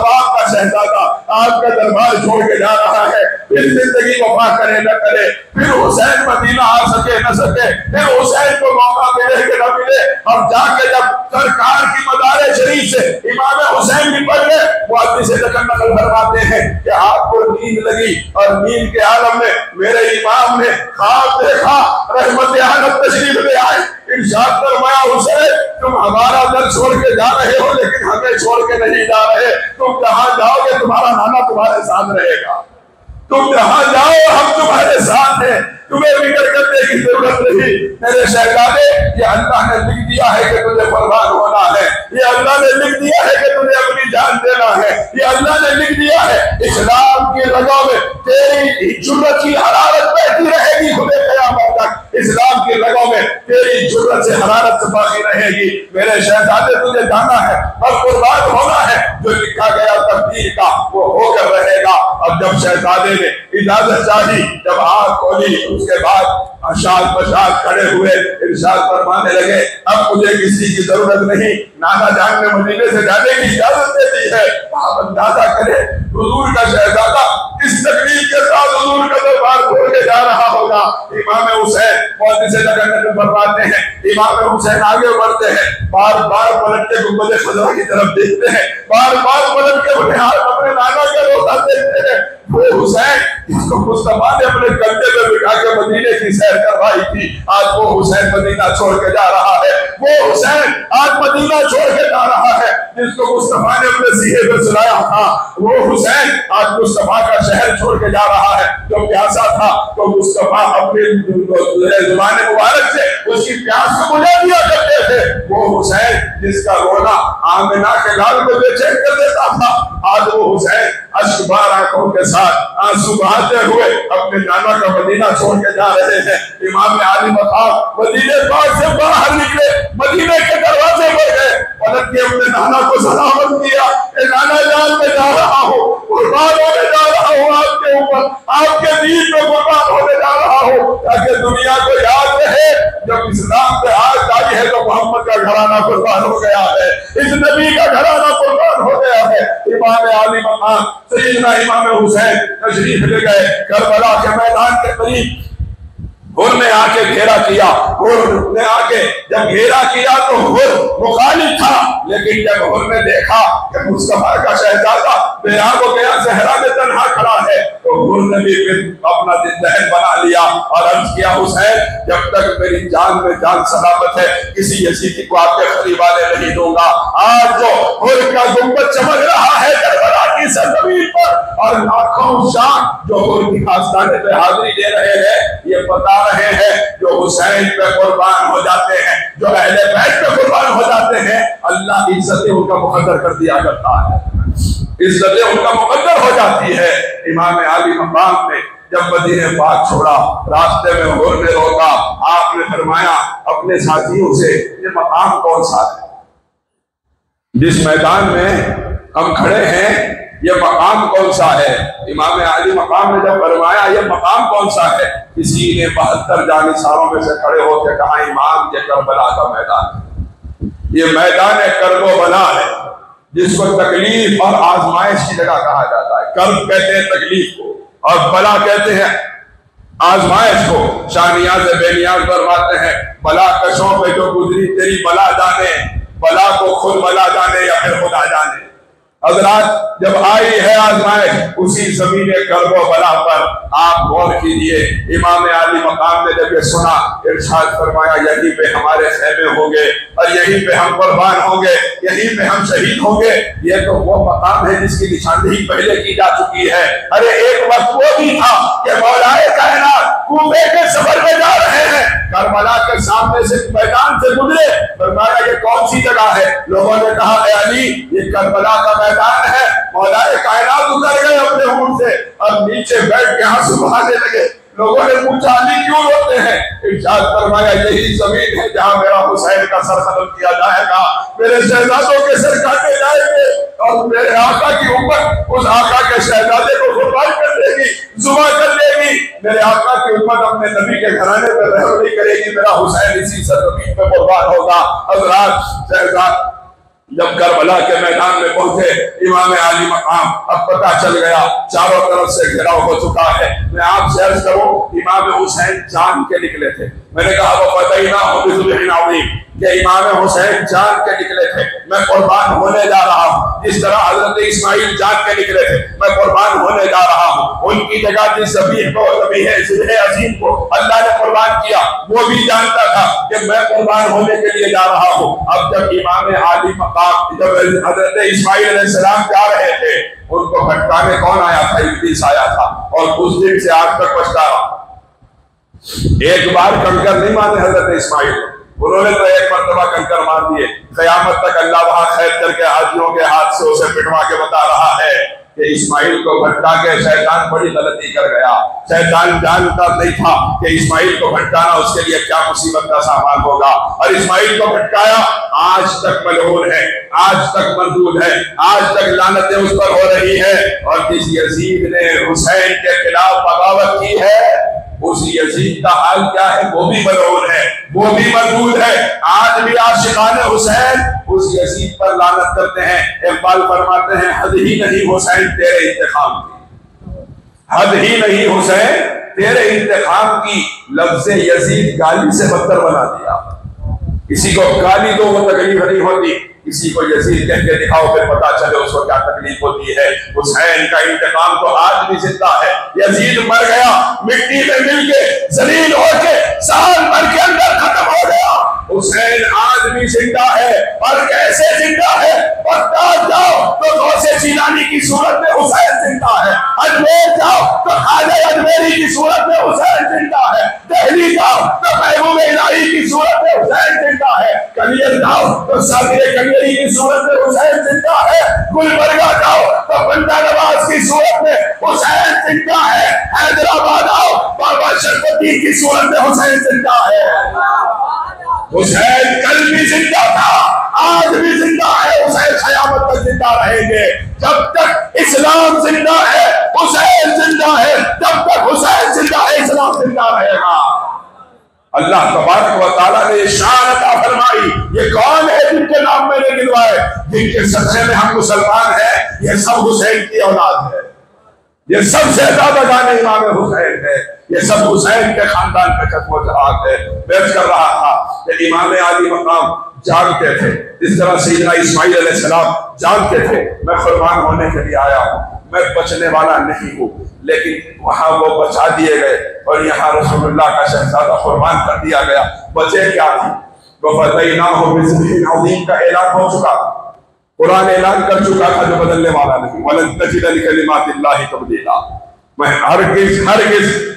आपका शहजादा आपका दरबार छोड़ के जा रहा है, फिर जिंदगी वफा करे न करे, फिर हुसैन मदीना आ सके न सके, फिर हुसैन को मौका मिले कि न मिले। और जाके जब सरकार की मज़ार शरीफ से इमाम हुसैन निकल गए, वो आदमी से नकल फरमाते हैं कि आपको नींद लगी और नींद के आलम में मेरे इमाम ने ख्वाब देखा, रहमत आलम तशरीफ ले आए, इरशाद फरमाया, हुसैन तुम हमारा दर छोड़ के जा रहे हो लेकिन हमें छोड़ के नहीं जा रहे, तुम जहां जाओगे तुम्हारा नाना तुम्हारे साथ रहेगा, तुम जहां जाओ हम तुम्हारे साथ हैं, तुम्हें फिक्र करने की जरूरत नहीं। मेरे शहजादे, ये अल्लाह ने लिख दिया है कि तुझे कुर्बान होना है, ये अल्लाह ने लिख दिया है कि तुझे अपनी जान देना है, ये अल्लाह ने लिख दिया है। इस्लाम की रगों में तेरी जुर्रत की हरारत बहती रहेगी खुदे क़यामत तक, इस्लाम की रगों में तेरी जुर्रत से हरारत से बाकी रहेगी। मेरे शहजादे, तुझे जाना है और कुर्बान होना है, जो लिखा गया तकदीर का वो होकर रहेगा। और जब शहजादे ने इजाजत चाही, जब आँख खोली, उसके बाद अशाद बशाद खड़े हुए इरशाद फरमाने लगे, अब मुझे किसी की जरूरत नहीं, नाना जान ने मदीने से जाने की इजाजत दे दी है। आप अंदाजा करें हुजूर का शहजादा किस तकलीफ के साथ हुजूर का दरबार छोड़ के जा रहा होगा। इमाम हुसैन मुहद्दिस नकल फरमाते हैं, इमाम हुसैन आगे बढ़ते हैं, बार बार पलट के गुंबद खजरा की तरफ देखते हैं, बार बार पलट के अपने नाना का रोजा देखते हैं। वो हुसैन जिसको मुस्तफा ने अपने कंधे में बिठा के मदीने की सैर करवाई थी, आज वो हुसैन मदीना छोड़ के जा रहा है। वो हुसैन आज मदीना छोड़ के जा रहा है जिसको मुस्तफा ने अपने सीने पे सुलाया था। वो हुसैन आज मुस्तफा का शहर छोड़ के जा रहा है। जो प्यासा था तो मुस्तफा अपने जुबान मुबारक से उसकी प्यास को बुझा दिया करते थे। वो हुसैन जिसका रोना आमिना के लाल को बेचैन कर देता था, आज वो हुसैन अश्कबार आंखों के साथ आंसू बहाते हुए अपने नाना का मदीना छोड़ के जा रहे हैं। इमाम आली मकाम मदीने पाक से बाहर निकले, मदीने के दरवाजे पर गए, पलट के अपने नाना को सलामत किया, नाना जान में जा रहा हूँ, कुर्बान होने जा रहा हूँ आपके ऊपर, आपके दीन में कुर्बान होने जा रहा हूँ, ताकि दुनिया को याद रहे जब इस्लाम पे आज आई है तो मोहम्मद का घराना कुर्बान हो गया है, इस नबी का घराना कुर्बान हो गया है। इमाम आली मकाम सैयदना इमाम हुसैन तशरीफ ले गए करबला के मैदान के करीब। हुर ने आके घेरा किया, हुर ने आके जब घेरा किया तो हुर मुखालिफ था, लेकिन जब हुर ने देखा कि मुस्तफा का शहजादा बेआब गया सहरा में तन्हा खड़ा है, तो हुर ने भी फिर अपना जहन बना लिया और अर्ज किया, हुसैन जब तक मेरी जान में जान सलामत है किसी यजीदी को आपके करीब आने नहीं दूंगा। आज जो हुर का गुंबद चमक रहा है करबला की सरजमीन पर, और लाखों शाह जो उनकी आस्थाने पे हाजिरी दे रहे हैं, ये बता रहे हैं जो हुसैन पे कुर्बान हो जाते हैं, जो अहले बैत पे कुर्बान हो जाते हैं, अल्लाह इज्जतें उनका मुकद्दर कर दिया करता है, इज्जतें उनका मुकद्दर हो जाती है। इमाम आली मकाम ने जब मदीने पाक छोड़ा, रास्ते में हुर ने रोका, आपने फरमाया अपने साथियों से, ये मकाम कौन सा है जिस मैदान में हम खड़े हैं, ये मकाम कौन सा है? इमाम आली मकाम ने जब फरमाया ये मकाम कौन सा है, किसी ने 72 जानिसारों में से खड़े होकर कहा, इमाम ये करबला का मैदान है, ये मैदान करबला है, जिसको तकलीफ और आजमाइश की जगह कहा जाता है। कर्ब कहते हैं तकलीफ को, और बला कहते हैं आजमाइश को। शानियाज बेनियाज फरमाते हैं, बला कशों पे जो गुजरी तेरी बला जाने, बला को खुद बला जाने या फिर खुदा जाने। हजरात जब आई है आजमाइश उसी जमीन कर्बो बला पर, आप गौर कीजिए, इमाम आली मकाम ने जब ये सुना, इरशाद फरमाया यहीं पे हमारे खैमे होंगे और यहीं पे हम कुर्बान होंगे, यहीं पे हम शहीद होंगे। ये तो वो मकाम है जिसकी निशानदेही पहले की जा चुकी है। अरे एक वक्त वो भी था कि मौलाए कायनात कूफे के सफर में जा रहे हैं, करबला के सामने से मैदान से गुजरे, फरमाया ये कौन सी जगह है? लोगों ने कहा अली ये करबला का मैदान है। मौलाए कायनात उतर गए अपने ऊँट से और नीचे बैठ के आंसू बहाने लगे। लोगों ने पूछा अली क्यों रोते हैं? इरशाद फरमाया यही जमीन है जहां मेरा हुसैन का सर कत्ल किया जाएगा, मेरे शहजादों के सर काटे जाएंगे और मेरे आका की उम्मत उस आका के शहजादे को कुर्बान कर देगी, जुबा कर देगी। मेरे आका की उम्मत अपने नबी के घराने पर रहम नहीं करेगी, मेरा हुसैन इसी सरजमीन पे कुर्बान होगा। हज़रात शहजाद जब करबला के मैदान में पहुंचे, इमाम आली मकाम अब पता चल गया चारों तरफ से घेराव हो चुका है। मैं आपसे अर्ज करूं, इमाम हुसैन जान के निकले थे। मैंने कहा वो पता ही ना हो कि इमाम हुसैन जान के निकले थे, मैं कुर्बान होने जा रहा हूँ। जिस तरह हजरत इस्माइल जान के निकले थे, मैं कुर्बान होने जा रहा हूँ। उनकी जगह जिस ज़बीह को अजीम को अल्लाह ने कुर्बान किया, वो भी जानता था कि मैं कुर्बान होने के लिए जा रहा हूँ। अब जब इमाम आली मकाम जब हजरत इस्माइल अलैहिस्सलाम जा रहे थे, उनको भटकाने कौन आया था? इब्लीस आया था, और उस दिन से आज तक पछता रहा। एक बार कंकर नहीं माने हजरत इस्माइल, उन्होंने तो एक मरतबा कंकर मार दिए। क़यामत तक अल्लाह वहां खैर करके हाजियों के हाथ से उसे पिटवा के बता रहा है कि इस्माइल को भटका के शैतान बड़ी गलती कर गया। शैतान जानता नहीं था कि इस्माइल को भटकाना उसके लिए क्या मुसीबत का सामान होगा, और इस्माइल को भटकाया। आज तक मलऊन है, आज तक मरदूद है, आज तक लानतें उस पर हो रही है। और जिस यजीद ने हुसैन के खिलाफ बगावत की है, उस यजीद का हाल क्या है? वो भी मलऊन है, वो भी मरदूद है। आज भी आशिकाने हुसैन उस यजीद पर लानत करते हैं। इकबाल फरमाते हैं हद ही नहीं हुसैन तेरे इंतकाम की, हद ही नहीं हुसैन तेरे इंतकाम की। लफ्ज़ यजीद गाली से बदतर बना दिया। किसी को गाली दो वो तकलीफ नहीं होती, किसी को यजीद कह के दिखाओ फिर पता चले उसको क्या तकलीफ होती है। हुसैन का इंतकाम तो आज भी जिंदा है। यजीद मर गया, मिट्टी में मिलके जलील होके साल भर के अंदर खत्म हो गया। हुसैन आज भी जिंदा है, और कैसे जिंदा है? बगदाद जाओ तो गौसे जिलानी की सूरत में हुसैन जिंदा है, अजमेर जाओ तो ख्वाजा अजमेरी की सूरत में हुसैन जिंदा है, दिल्ली जाओ तो महबूब इलाही की सूरत में हुसैन जिंदा है, कलियर जाओ तो साबिर कलियरी की सूरत में हुसैन जिंदा है, गुलबर्गा जाओ तो बंदा नवाज की सूरत में हुसैन जिंदा है, हैदराबाद आओ बाबा शरफुद्दीन की सूरत में हुसैन जिंदा है। हुसैन कल भी जिंदा था, आज भी जिंदा है, हुसैन क़यामत तक जिंदा रहेंगे। जब तक इस्लाम जिंदा है हुसैन जिंदा है, जब तक हुसैन जिंदा है इस्लाम जिंदा रहेगा। अल्लाह तबारक व तआला ने शान अता फरमाई। ये कौन है जिनके नाम मैंने गिनवाए, जिनके सदक़े में हम मुसलमान हैं? ये सब हुसैन की औलाद है, ये सबसे ज्यादा जाने इमाम हुसैन है, ये सब हुसैन के खानदान पे खत्म जहाद है। मैं कर रहा था कि इमाम आली मकाम जानते थे, जिस तरह सैयदना इस्माइल अलैहिस्सलाम जानते थे मैं कुर्बान होने के लिए आया हूँ, मैं बचने वाला नहीं हूँ। लेकिन वहां वो बचा दिए गए और यहाँ रसूलुल्लाह का शहजादा कुर्बान कर दिया गया। बचे क्या थी? वो फतैनाहु बिज़िब्हिन अज़ीम का ऐलान हो चुका। कुरान ऐलान कर चुका था जो बदलने वाला नहीं। वलन तजिद लिकलिमातिल्लाहि तब्दीला। मैं हरगिज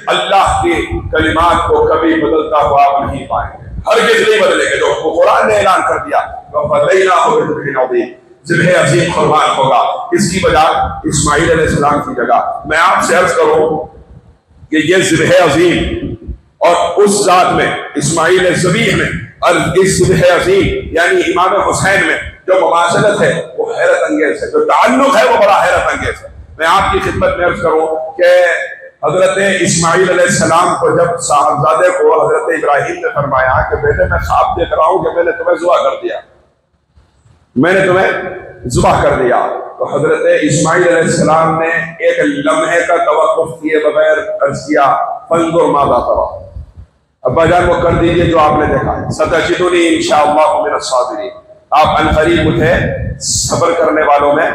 अल्लाह के कलिमात को कभी बदलता हुआ आप नहीं पाएंगे, हरगिज नहीं बदलेंगे। जो कुरान ने ऐलान कर दिया ज़िब्ह अज़ीम कुर्बान होगा। इसकी बजाय इस्माईल अलैहिस्सलाम की जगह मैं आपसे अर्ज करूं कि ये ज़िब्ह अज़ीम और उस जात में इस्माईल ज़बीह में और इस ज़िब्ह अज़ीम यानी इमाम हुसैन में जो मुमासलत है वो हैरत अंगेज है, जो ताल्लुक है वो बड़ा हैरत अंगेज है। मैं आपकी खिदमत में अर्ज करूं कि हजरत इस्माईल अलैहिस्सलाम को जब साहबजादे को हजरत इब्राहीम ने फरमाया कि बेटे मैं ख्वाब देख रहा हूं कि मैंने तुम्हें ज़ुबह कर दिया, मैंने तुम्हें ज़ुबह कर दिया, तो हजरत इस्माईल अलैहिस्सलाम ने एक लम्हे का तवक्कुफ किए बगैर अर्ज किया फंजुर माज़ा तरा, अब्बा जान वो कर दीजिए जो आपने देखा है, सतजिदुनी इंशाअल्लाह मिनस साबिरीन, आप अनकरीब मुझे सब्र करने वालों में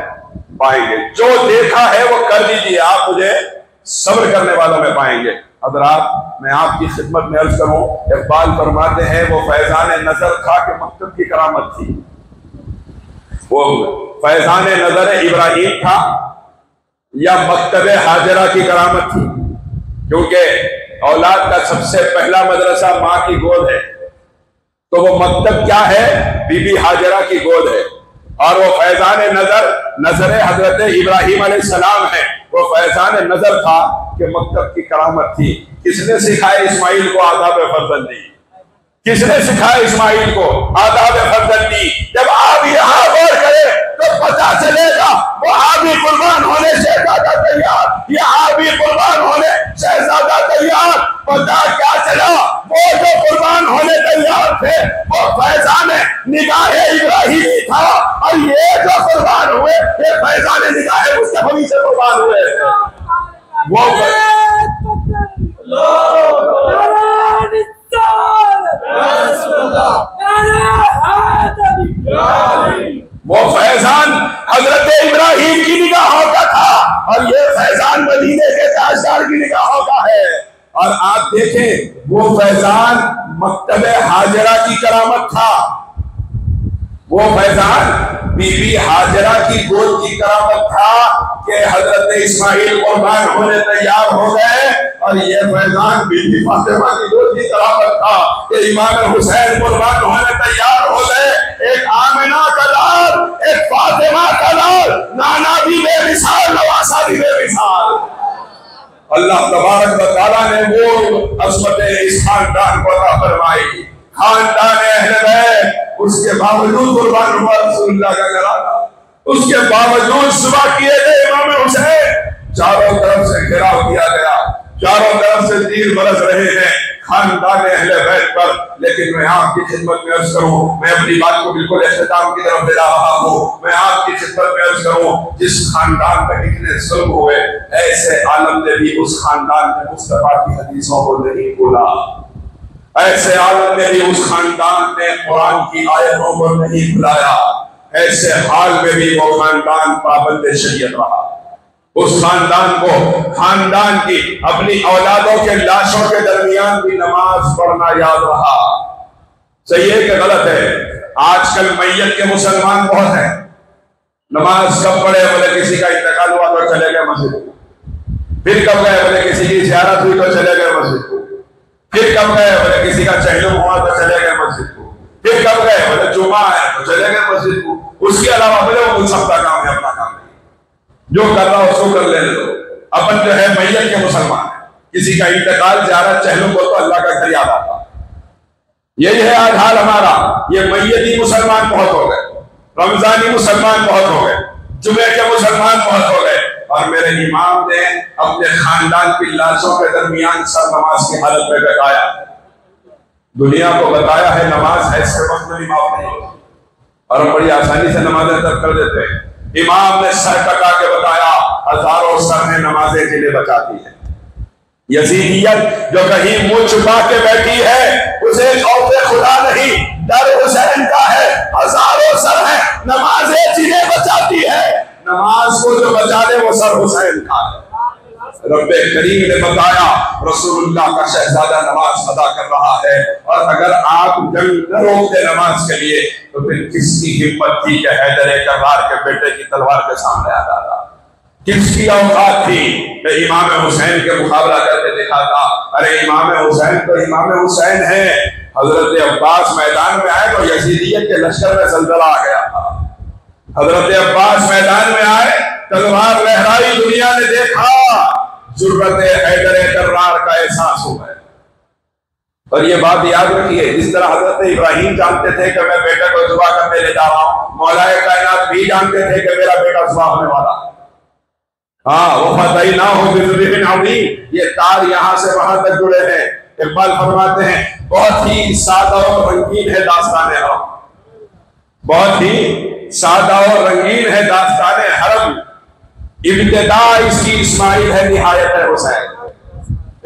पाएंगे। जो देखा है वो कर दीजिए, आप मुझे सब्र करने वालों में पाएंगे। हज़रात मैं आपकी खिदमत में अर्ज करूं, इक़बाल फरमाते हैं वो फैज़ान नजर था कि मकतब की करामत थी, वो फैज़ान नजर इब्राहीम था या मकतब हाजरा की करामत थी, क्योंकि औलाद का सबसे पहला मदरसा माँ की गोद है, तो वो मकतब क्या है, बीबी हाजरा की गोद है। और वो फैज़ान नजर हजरत इब्राहीम अलैहिस्सलाम है, वो फैज़ान नजर था कि मकतब की करामत थी। किसने सिखाया इस्माईल को आदाब फर्जंदी, किसने सिखाया इस्माईल को आदाब फर्जंदी? जब आप यहाँ गौर करें तो पता चलेगा वहां भी कुर्बान होने शहजादा तैयार, यहाँ भी कुर्बान होने शहजादा तैयार। पता क्या चला, वो जो कुर्बान होने तैयार थे वो फैज़ान निगाह इब्राहीमी था, और ये जो कुर्बान हुए ये फैज़ान निगाह मुस्तफी से कुर्बान हुए। वो वो फैज़ान हजरत इब्राहीम की निगाहों का था, और ये फैज़ान मदीने के ताजदार की निगाहों का है। और आप देखें वो फैज़ान मकतब हाजरा की करामत था, वो फैज़ान बीबी हाजरा की गोद की करामत था कि हजरत इस्माईल कुर्बान होने तैयार हो गए, और ये फैज़ान बीबी फातिमा की गोद की करामत था कि इमाम हुसैन कुर्बान होने तैयार हो गए। एक आमिना का लाल, एक फातिमा का लाल, नाना भी बेमिसाल, नवासा भी बेमिसाल। अल्लाह तबारक व तआला ने वो अज़मत इस खानदान को अता फरमाई, खानदान अहले बैत, उसके बावजूद कुर्बान हुआ रसूलुल्लाह का घराना, उसके बावजूद सुबह किए गए इमाम हुसैन, चारों तरफ से घेराव किया गया, चारों तरफ से तीर बरस रहे हैं खानदान अहले बैत पर। लेकिन मैं आपकी खिदमत में अर्ज करूं, मैं अपनी बात को बिल्कुल इख्तिताम की तरफ ले रहा हूं, मैं आपकी खिदमत में अर्ज करूं, जिस खानदान में इतने जुल्म हुए, ऐसे आलम ने भी उस खानदान में मुस्तफा की हदीसों को नहीं बोला, ऐसे आलम ने भी उस खानदान ने कुरान की आयतों को नहीं बुलाया, ऐसे हाल में भी वो खानदान पाबंद शरीयत रहा। उस खानदान को, खानदान की अपनी औलादों के लाशों के दरमियान भी नमाज पढ़ना याद रहा। सही है कि गलत है? आजकल मैयत के मुसलमान बहुत हैं, नमाज कब पढ़े, बोले किसी का इंतकाल हुआ तो चले गए मस्जिद को, फिर कब गए, बोले किसी की ज़ियारत हुई तो चले गए मस्जिद को, फिर कब गए, बोले किसी का चहलुम हुआ तो चले गए मस्जिद को, फिर कब गए, बोले जुमा है तो चले गए मस्जिद को। उसके अलावा बोले वो सबका काम है, अपना काम नहीं, जो कर रहा उसको कर लेने दो। अपन जो है मैयत के मुसलमान है, किसी का इंतकाल ज़ियारत चहलुम हो तो अल्लाह का घर याद आता। यही है आज हाल हमारा। ये मैयती मुसलमान बहुत हो गए, रमजानी मुसलमान बहुत हो गए, जुमे के मुसलमान बहुत हो गए, और मेरे इमाम ने अपने खानदान की लाशों के दरमियान सर नमाज की हालत में बताया, दुनिया को बताया है नमाज है इसके वक्त में माफ नहीं होती, और हम बड़ी आसानी से नमाजें अदा कर देते हैं। इमाम ने सर कटा के बताया हजारों सर में नमाजें जिन्हें बचाती है। यजीदियत जो कहीं मुंह छुपा के बैठी है उसे खौफ खुदा नहीं, डर हुसैन का है, हजारों सर है, नमाजें जिन्हें बचाती है, नमाज को जो बचा दे वो सर हुसैन का है। रब्बे करीम ने बताया रसूलुल्लाह का शहजादा नमाज अदा कर रहा है, और अगर आप जंग न रोकते नमाज के लिए तो फिर किसकी हिम्मत थी कि हैदर कर्रार के बेटे की तलवार के सामने आ जाता? किसकी औकात थी कि इमाम हुसैन के मुकाबला करके दिखाता? अरे इमाम हुसैन तो इमाम हुसैन है। हजरत अब्बास मैदान में आए तो यजीदियत के लश्कर में जलजला आ गया था। हजरत अब्बास मैदान में आए, तलवार लहराई, दुनिया ने देखा, जुर्रत हैदर कर्रार का एहसास हो गया। और ये बात याद रखिए, जिस तरह हजरत इब्राहिम जानते थे कि मैं बेटे को जुबा करने ले जा रहा हूं, मौलाए कायनात भी जानते थे कि मेरा बेटा जुबा होने वाला। हाँ, वो फतही ना हो बिज़ुबिन, ये तार यहां से वहां तक जुड़े हैं। इकबाल फरमाते हैं बहुत ही सादा और रंगीन है दास्तान हरम, बहुत ही सादा और रंगीन है दास्तान हरम, इब्तिदा इसकी इस्माइल है, निहायत है हुसैन।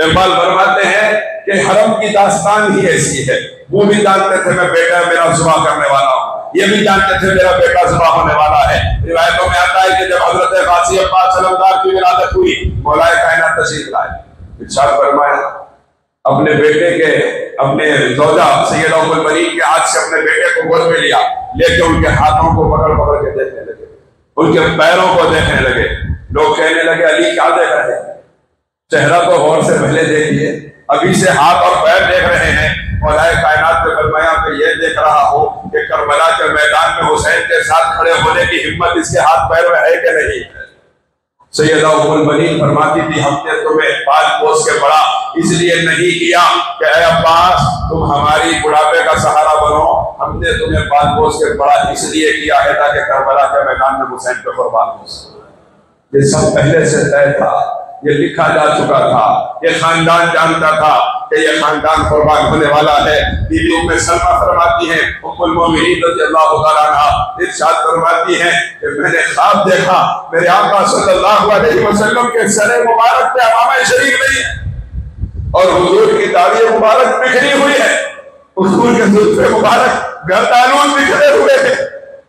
इकबाल फरमाते हैं कि हरम की दास्तान ही ऐसी है। वो भी जानते थे मैं बेटा मेरा जुबा करने वाला हूँ, ये भी जानते थे मेरा बेटा जुबा होने वाला है। रिवायतों में आता है कि जब हजरत गाजी अब्बास सलामदार की विलादत हुई, मौलाए कायनात तशरीफ लाए, इरशाद फरमाया अपने बेटे के, अपने ज़ौजा सैयदा उम्मुल बनीन के हाथ से अपने बेटे को गोद में लिया, लेके उनके हाथों को पकड़ पकड़ के देखने लगे, उनके पैरों को देखने लगे। लोग कहने लगे अली क्या देख रहे हैं? चेहरा तो गौर से पहले देखिए, अभी से हाथ और पैर देख रहे हैं। मौलाए कायनात ने फरमाया कि ये देख रहा हो कि करबला के मैदान में हुसैन के साथ खड़े होने की हिम्मत इसके हाथ पैर में है कि नहीं है? सैयदा उम्मुल बनीन फरमाती थी हमने तुम्हें पाल पोस के बड़ा इसलिए नहीं किया कि ऐ अब्बास तुम हमारी बुढ़ापे का सहारा बनो, हमने तुम्हें पाल पोस के बड़ा इसलिए किया है ताकि करबला के मैदान में हुसैन पे कुर्बान हो सके। ये सब पहले से तय था, ये लिखा जा चुका था, ये खानदान जानता था कि ये खानदान कुर्बान होने वाला है। बीबी उम्मे सलमा फरमाती हैं, उम्मुल मोमिनीन रज़ियल्लाहु तआला अन्हा इरशाद फरमाती हैं कि मैंने ख्वाब देखा मेरे आका सल्लल्लाहु अलैहि वसल्लम के सरे मुबारक पे अमामा शरीफ नहीं है और हुजूर की दाढ़ी मुबारक बिखरी हुई है, हुजूर के जुल्फ़े मुबारक गर्दानून बिखरे हुए हैं,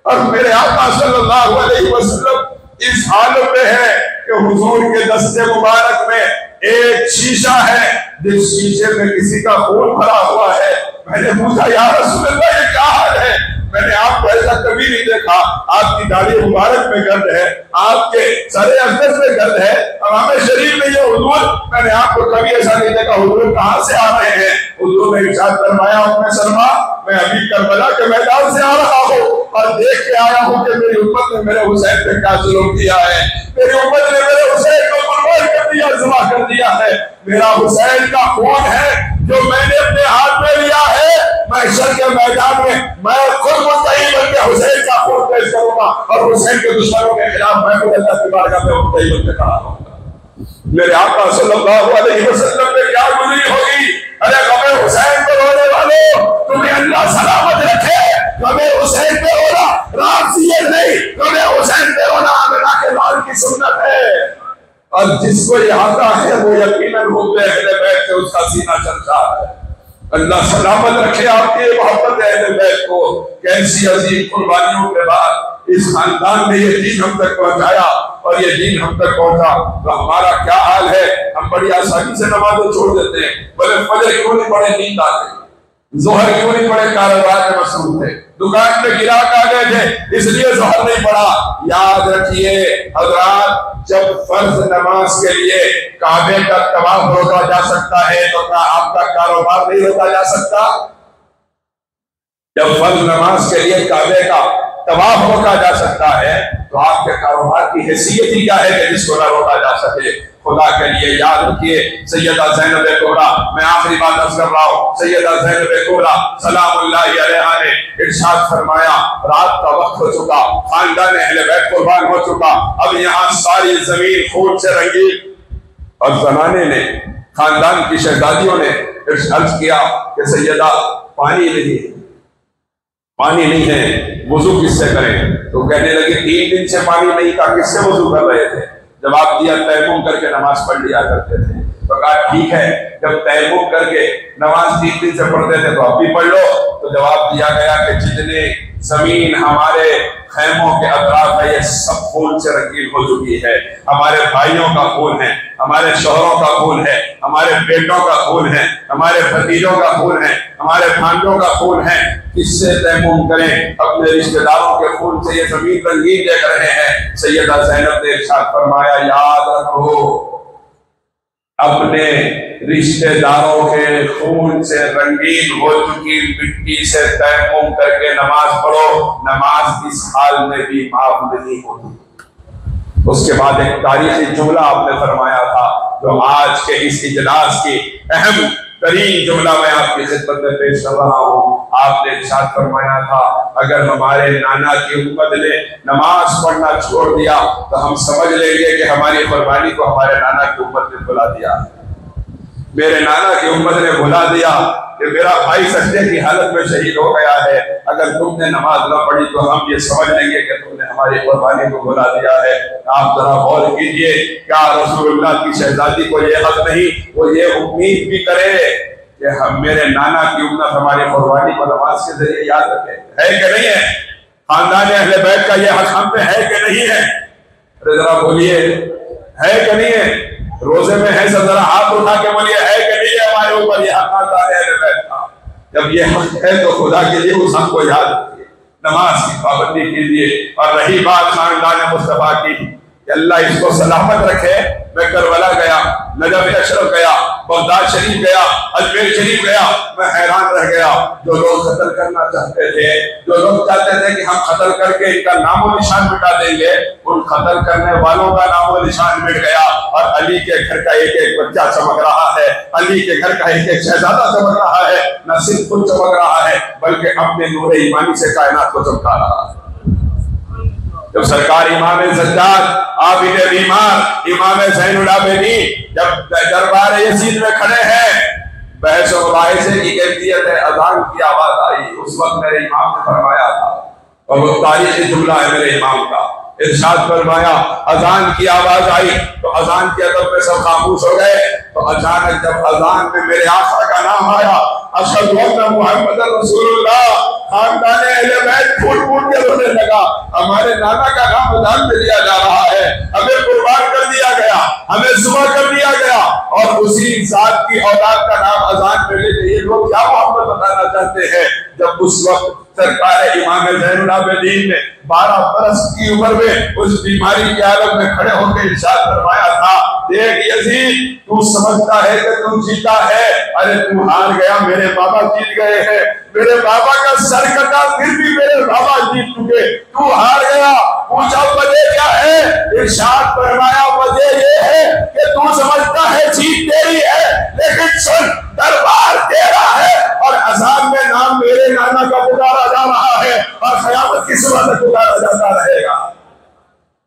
और मेरे आका सल्लल्लाहु अलैहि वसल्लम इस हालत में है कि हुजूर के दस्ते मुबारक में एक शीशा है, जिस शीशे में किसी का खून भरा हुआ है। मैंने पूछा या रसूल अल्लाह ये क्या हाल है? मैंने आपको ऐसा कभी नहीं देखा, आपकी दाढ़ी मुबारक में गर्द है, आपके सरे अक़दस में गर्द है, अमामे शरीफ में ये हुजूर, मैंने आपको कभी ऐसा नहीं देखा, हुजूर कहाँ से आ रहे हैं? हुजूर ने इरशाद फरमाया उम्मे सलमा मैं अभी करबला के मैदान से आ रहा हूँ और देख के आया हूँ कि मेरी उम्मत ने मेरे हुसैन पे क्या जुल्म किया है, मेरी उम्मत ने मेरे हुसैन को कुर्बान कर दिया, ज़िबा कर दिया है। मेरा हुसैन का खून है जो मैंने अपने हाथ में लिया है, महशर के मैदान में मैं खुद मुद्दई बनके हुसैन का खून पेश करूंगा और हुसैन के दुश्मनों के खिलाफ मैं खुद अल्लाह की बारगाह में मुद्दई बनके खड़ा रहूंगा। मेरे आका सल्लल्लाहु अलैहि वसल्लम ने क्या गुजरी होगी? अरे गमे हुसैन पे रोने वालों, तुम्हें अल्लाह सलामत रखे। गमे हुसैन पे रोना राज़ियत नहीं, गमे हुसैन पे रोना आमिना के लाल की सुन्नत है, और जिसको ये आता है वो यकीनन हुब्बे अहले बैत से उसका सीना चलता है। अल्लाह सलामत रखे आपके मोहब्बत अहले बैत को। कैसी अजीम कुर्बानियों के बाद इस खानदान ने ये दीन हम तक पहुंचाया, और ये दीन हम तक पहुंचा तो हमारा क्या हाल है? हम बड़ी आसानी से नमाज़ें छोड़ देते हैं, बोले फजर क्यों नहीं पढ़े, नींद आ गई, जोहर क्यों नहीं पढ़े, कारोबार में मसरूफ थे, दुकान पे गिराक आ गए थे इसलिए जोहर नहीं पढ़ा। याद रखिए हजरात, जब फर्ज नमाज के लिए काबे का तवाफ रोका जा सकता है तो क्या आपका कारोबार नहीं रोका जा सकता? जब फर्ज नमाज के लिए काबे का तवाफ रोका जा सकता है तो आपके कारोबार की हैसियत ही क्या है कि जिसको ना रोका जा सके। खुदा के लिए याद रखिए सैयदा ज़ैनब कुबरा, मैं आखिरी बात अर्ज़ कर रहा हूँ, सैयदा ज़ैनब कुबरा सलामुल्लाहि अलैहा ने इरशाद फरमाया रात का वक्त हो चुका, खानदान अहले बैत कुर्बान हो चुका, अब यहाँ सारी जमीन खून से रंगीन, और जमाने ने खानदान की शहजादियों ने अर्ज किया कि सैयदा पानी नहीं है, वुजू किससे करें? तो कहने लगे 3 दिन से पानी नहीं था, किससे वुजू कर रहे थे? जवाब दिया तयम्मुम करके नमाज पढ़ लिया करते थे। तो कहा ठीक है, जब तयम्मुम करके नमाज 3 दिन से पढ़ते थे तो अब भी पढ़ लो। तो जवाब दिया गया कि जितने जमीन हमारे खैमों के अतराफ है ये सब खून से रंगीन हो चुकी है। हमारे भाइयों का खून है, हमारे शोहरों का खून है, हमारे बेटों का खून है, हमारे भतीजों का खून है, हमारे भांजों का खून है। किससे तयम्मुम करें? अपने रिश्तेदारों के खून से ये जमीन रंगीन देख रहे हैं। सैयदा ज़ैनब ने इरशाद फरमाया, याद रखो अपने रिश्तेदारों के खून से रंगीन हो चुकी मिट्टी से तयम्मुम करके नमाज पढ़ो, नमाज इस हाल में भी माफ नहीं होती। उसके बाद एक तारीखी जुमला आपने फरमाया था जो आज के इस इजलास की अहम तरीन जुमला मैं आपकी खिदमत में पेश कर रहा हूँ। आपने इरशाद फरमाया था, अगर हमारे नाना की उम्मत ने नमाज पढ़ना छोड़ दिया तो हम समझ लेंगे कि हमारी कुर्बानी को हमारे नाना की उम्मत ने भुला दिया। मेरे नाना की उम्मत ने भुला दिया कि मेरा भाई सजदे की हालत में शहीद हो गया है। अगर तुमने नमाज न पढ़ी तो हम ये समझ लेंगे कि तुमने हमारी कुर्बानी को भुला दिया है। आप जरा गौर कीजिए, क्या रसूलुल्लाह की शहजादी को ये हक नहीं, वो ये उम्मीद भी करे कि हम मेरे नाना की उम्मत हमारी कुर्बानी को नमाज के जरिए याद रखे? है कि नहीं है? खानदान अहले बैत का ये हक हम पे है कि नहीं है? जरा बोलिए, है कि नहीं है? रोजे में है सब जरा हाथ उठा के बोलिए, है कि नहीं है हमारे ऊपर ये हक था? जब ये हक है तो खुदा के लिए उस हक को याद रखिए, नमाज की पाबंदी कीजिए। और रही बात खानदान मुस्तफा की, अल्लाह इसको सलामत रखे। मैं करबला गया, नजफ अशरफ गया, बगदाद शरीफ गया, अजमेर शरीफ गया, मैं हैरान रह गया। जो लोग कत्ल करना चाहते थे, जो लोग चाहते थे कि हम कत्ल करके इनका नामो निशान मिटा देंगे, उन कत्ल करने वालों का नामो निशान मिट गया। और अली के घर का एक एक बच्चा चमक रहा है, अली के घर का एक एक शहजादा चमक रहा है। न सिर्फ खुद चमक रहा है बल्कि अपने नूर ईमानी से कायनात को चमका रहा है। जब सरकार इमाम सज्जाद आबिद बीमार इमाम ज़ैनुल आबिदीन जब दरबार यजीद में खड़े हैं, बहस और मुबाहिसे की कैफियत है, अजान की आवाज आई। उस वक्त मेरे इमाम ने फरमाया था, और वो तारीखी जुमला है मेरे इमाम का, इरशाद फरमाया, अजान की आवाज आई तो अजान के अदब में सब खामोश हो गए। तो अचानक जब अजान में मेरे आका का नाम आया, अशहदु अन्ना मुहम्मदन रसूलुल्लाह, खानदान अहले बैत फूट फूट के रोने लगा। हमारे नाना का नाम अजान में लिया जा रहा है, हमें कुर्बान कर दिया गया, हमें सुबह कर दिया गया, और उसी जात की औलाद का नाम अजान में लेके ये लोग क्या मोहब्बत बताना चाहते हैं। जब उस वक्त सरकार इमाम ज़ैनुल आबिदीन ने 12 बरस की उम्र में उस बीमारी की हालत में खड़े होकर इरशाद फरमाया था, देख यजीद, तू समझता है कि तू जीता है, अरे तू हार गया, मेरे बाबा जीत गए हैं। मेरे बाबा का सर कटा, फिर भी मेरे बाबा जीत चुके, तू हार गया। पूछा वजह क्या है? इरशाद फरमाया, वजह ये है कि तू समझता है जीत तेरी है, लेकिन सुन, दरबार तेरा है और अज़ान में नाम मेरे नाना का पुकारा जा रहा है और क़यामत की सुबह तक पुकारा जाता रहेगा।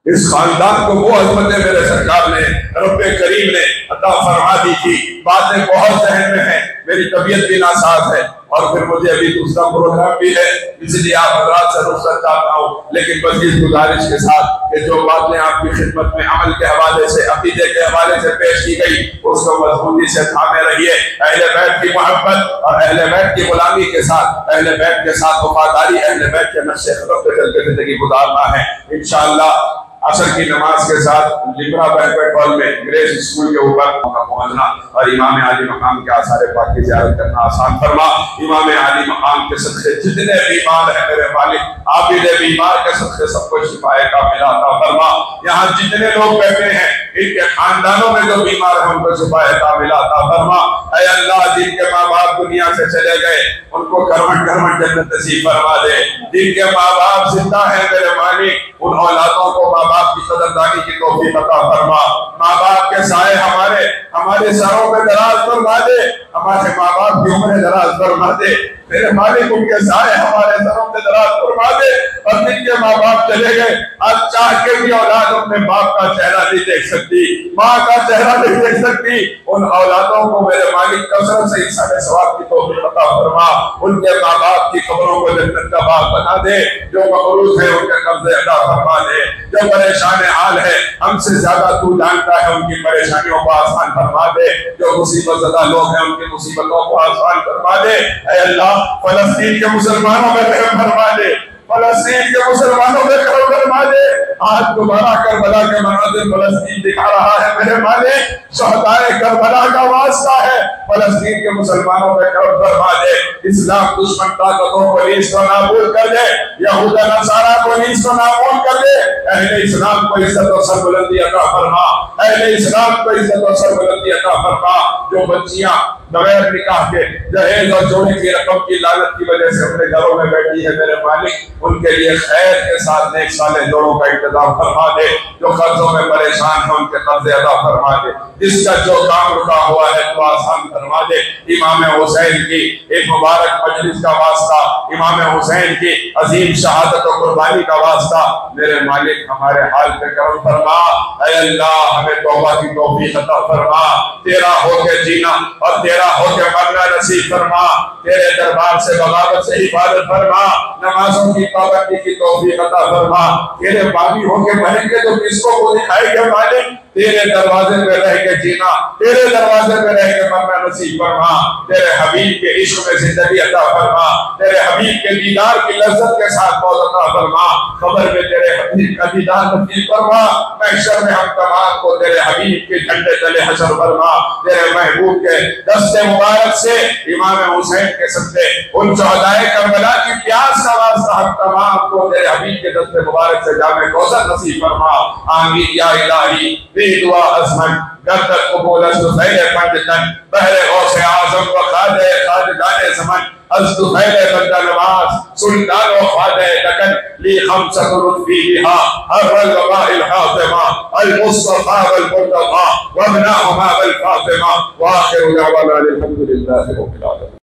इस खानदान को वो अज़मत मेरे सरकार ने, रब्बे करीम ने अता फरमा दी थी। बातें बहुत जहन में है, मेरी तबीयत भी नासाज है और फिर मुझे अभी दूसरा प्रोग्राम भी है, इसलिए आप हज़रात से रुख़्सत चाहता हूँ। लेकिन बस इस गुजारिश के साथ कि जो बातें आपकी खिदमत में अमल के हवाले से, अकीदे के हवाले से पेश की गई, उसको मजबूती से थामे रहिए। अहले बैत की मोहब्बत और अहले बैत की गुलामी के साथ, अहले बैत के साथ वफादारी, अहले बैत के नक्शे क़दम पे चलते ज़िंदगी गुजारना है। इंशाअल्लाह असर की नमाज के साथ लिब्रा बैंक्वेट हॉल में ग्रेस स्कूल के ऊपर पहुंचना और इमाम आली मकाम के आसार पाक की ज़ियारत करना आसान फरमा। इमाम आली मकाम के सदक़े जितने बीमार हैं मेरे मालिक, आबिद बीमार के सदक़े सबको शिफाए कामिला अता फरमा। यहाँ जितने लोग बैठे हैं इनके खानदानों में जो बीमार हैं उनको शिफाए कामिला अता फरमा। ऐ अल्लाह, जिनके माँ बाप दुनिया से चले गए उनको करवट करवट जन्नत नसीब फरमा दे। जिनके माँ बाप जिंदा हैं मेरे मालिक, उन औलादों को माँ बाप की कदरदानी की तौफीक अता फरमा। माँ बाप के साए हमारे सरों पे दराज फरमा दे, हमारे माँ बाप की उम्र दराज फरमा दे मेरे मालिक, उनके साए हमारे सरों पे दराज फरमा दे। और जिनके माँ बाप चले गए, आज चाह के भी औलाद अपने बाप का चेहरा नहीं देख सकती, माँ का चेहरा नहीं देख सकती। उन औलादों को मेरे मालिक कसरत से इंसान सवाब की तौफीक अता फरमा, उनके माँ बाप की कब्रों को जन्नत का बाग बना दे, जो मकरूज है उनके कब्जे अदा फरमा दे, जो परेशान हाल है हमसे ज्यादा तू जानता है उनकी परेशानियों को आसान फरमा दे, जो मुसीबत ज़दा लोग हैं उनकी मुसीबतों को आसान फरमा दे। ऐ अल्लाह फलस्तीन के मुसलमानों में रहम फरमा दे, फलस्तीन के मुसलमानों में करम फरमा दे। आज दोबारा करबला के मनाजिर फलस्तीन दिखा रहा है मेरे मालिक, शहदाए करबला का वास्ता है, फलस्तीन के मुसलमानों में करम फरमा दे। इस्लाम दुश्मन ताकतों को नीज़ को नाबूद कर दे, यहूदा नसारा को नीज़ को नाबूद कर दे। अहले इस्लाम को इज्जत और सरबुलंदी अता फरमा, अहले इस्लाम को इज्जत और सरबुलंदी अता फरमा। जो बच्चियां बगैर निकाह के दहेज और जोड़े की रकम की लालच की वजह से अपने घरों में बैठी है मेरे मालिक, उनके लिए खैर के साथ नेक साले जोड़ों का इंतजाम फरमा दे। जो कर्जों में परेशान है उनके कर्जे अदा फरमा दे, जिसका जो काम रुका हुआ है तो आसान फरमा दे। इमाम हुसैन की एक मुबारक मजलिस का वास्ता, इमाम हुसैन की अजीम शहादत और कुर्बानी का वास्ता मेरे मालिक हमारे हाल पे करम फरमा। ऐ अल्लाह हमें तौबा की तौफीक अता फरमा, तेरा होके जीना और तेरा होके मरना नसीब फरमा, तेरे दरबार से बगावत से हिफाजत फरमा, नमाजों की पाबंदी की तौफीक अता फरमा। तेरे बागी होके मरेंगे तो किसको को दिखाएंगे मालिक, तेरे दरवाजे पे रह के जीना, तेरे दरवाजे पे रह के मरना नसीब फरमा। तेरे हबीब के इश्क में जिंदगी अता फरमा, तेरे हबीब के दीदार की लज्जत के साथ मौत अता फरमा। खबर में तेरे हबीब का दीदार नसीब फरमा, महशर में हम तमाम को तेरे हबीब के झंडे तले हशर फरमा। तेरे महबूब के दस्ते मुबारक से इमाम हुसैन के सदक़े उन शहदाए करबला की प्यास का वास्ता हम तमाम को तेरे हबीब के दस्ते मुबारक से जामे कौसर नसीब फरमा। आमीन या इलाही दुआ अज़मन गरदत कबूल अज़दुफ़ैल पंजतन बहरे गौसे आज़म व खादे खाददाने ज़मन अज़दुफ़ैल बंदा नवाज़ सुल्तान व खादे दकन ली खमसत रुतबी बिहा हर्रल वबाइल हातिमा अल मुस्तफ़ा वल मुर्तज़ा व अबनाहुमा वल फातिमा व आखिरु दअवाना अल्हम्दुलिल्लाहि रब्बिल आलमीन।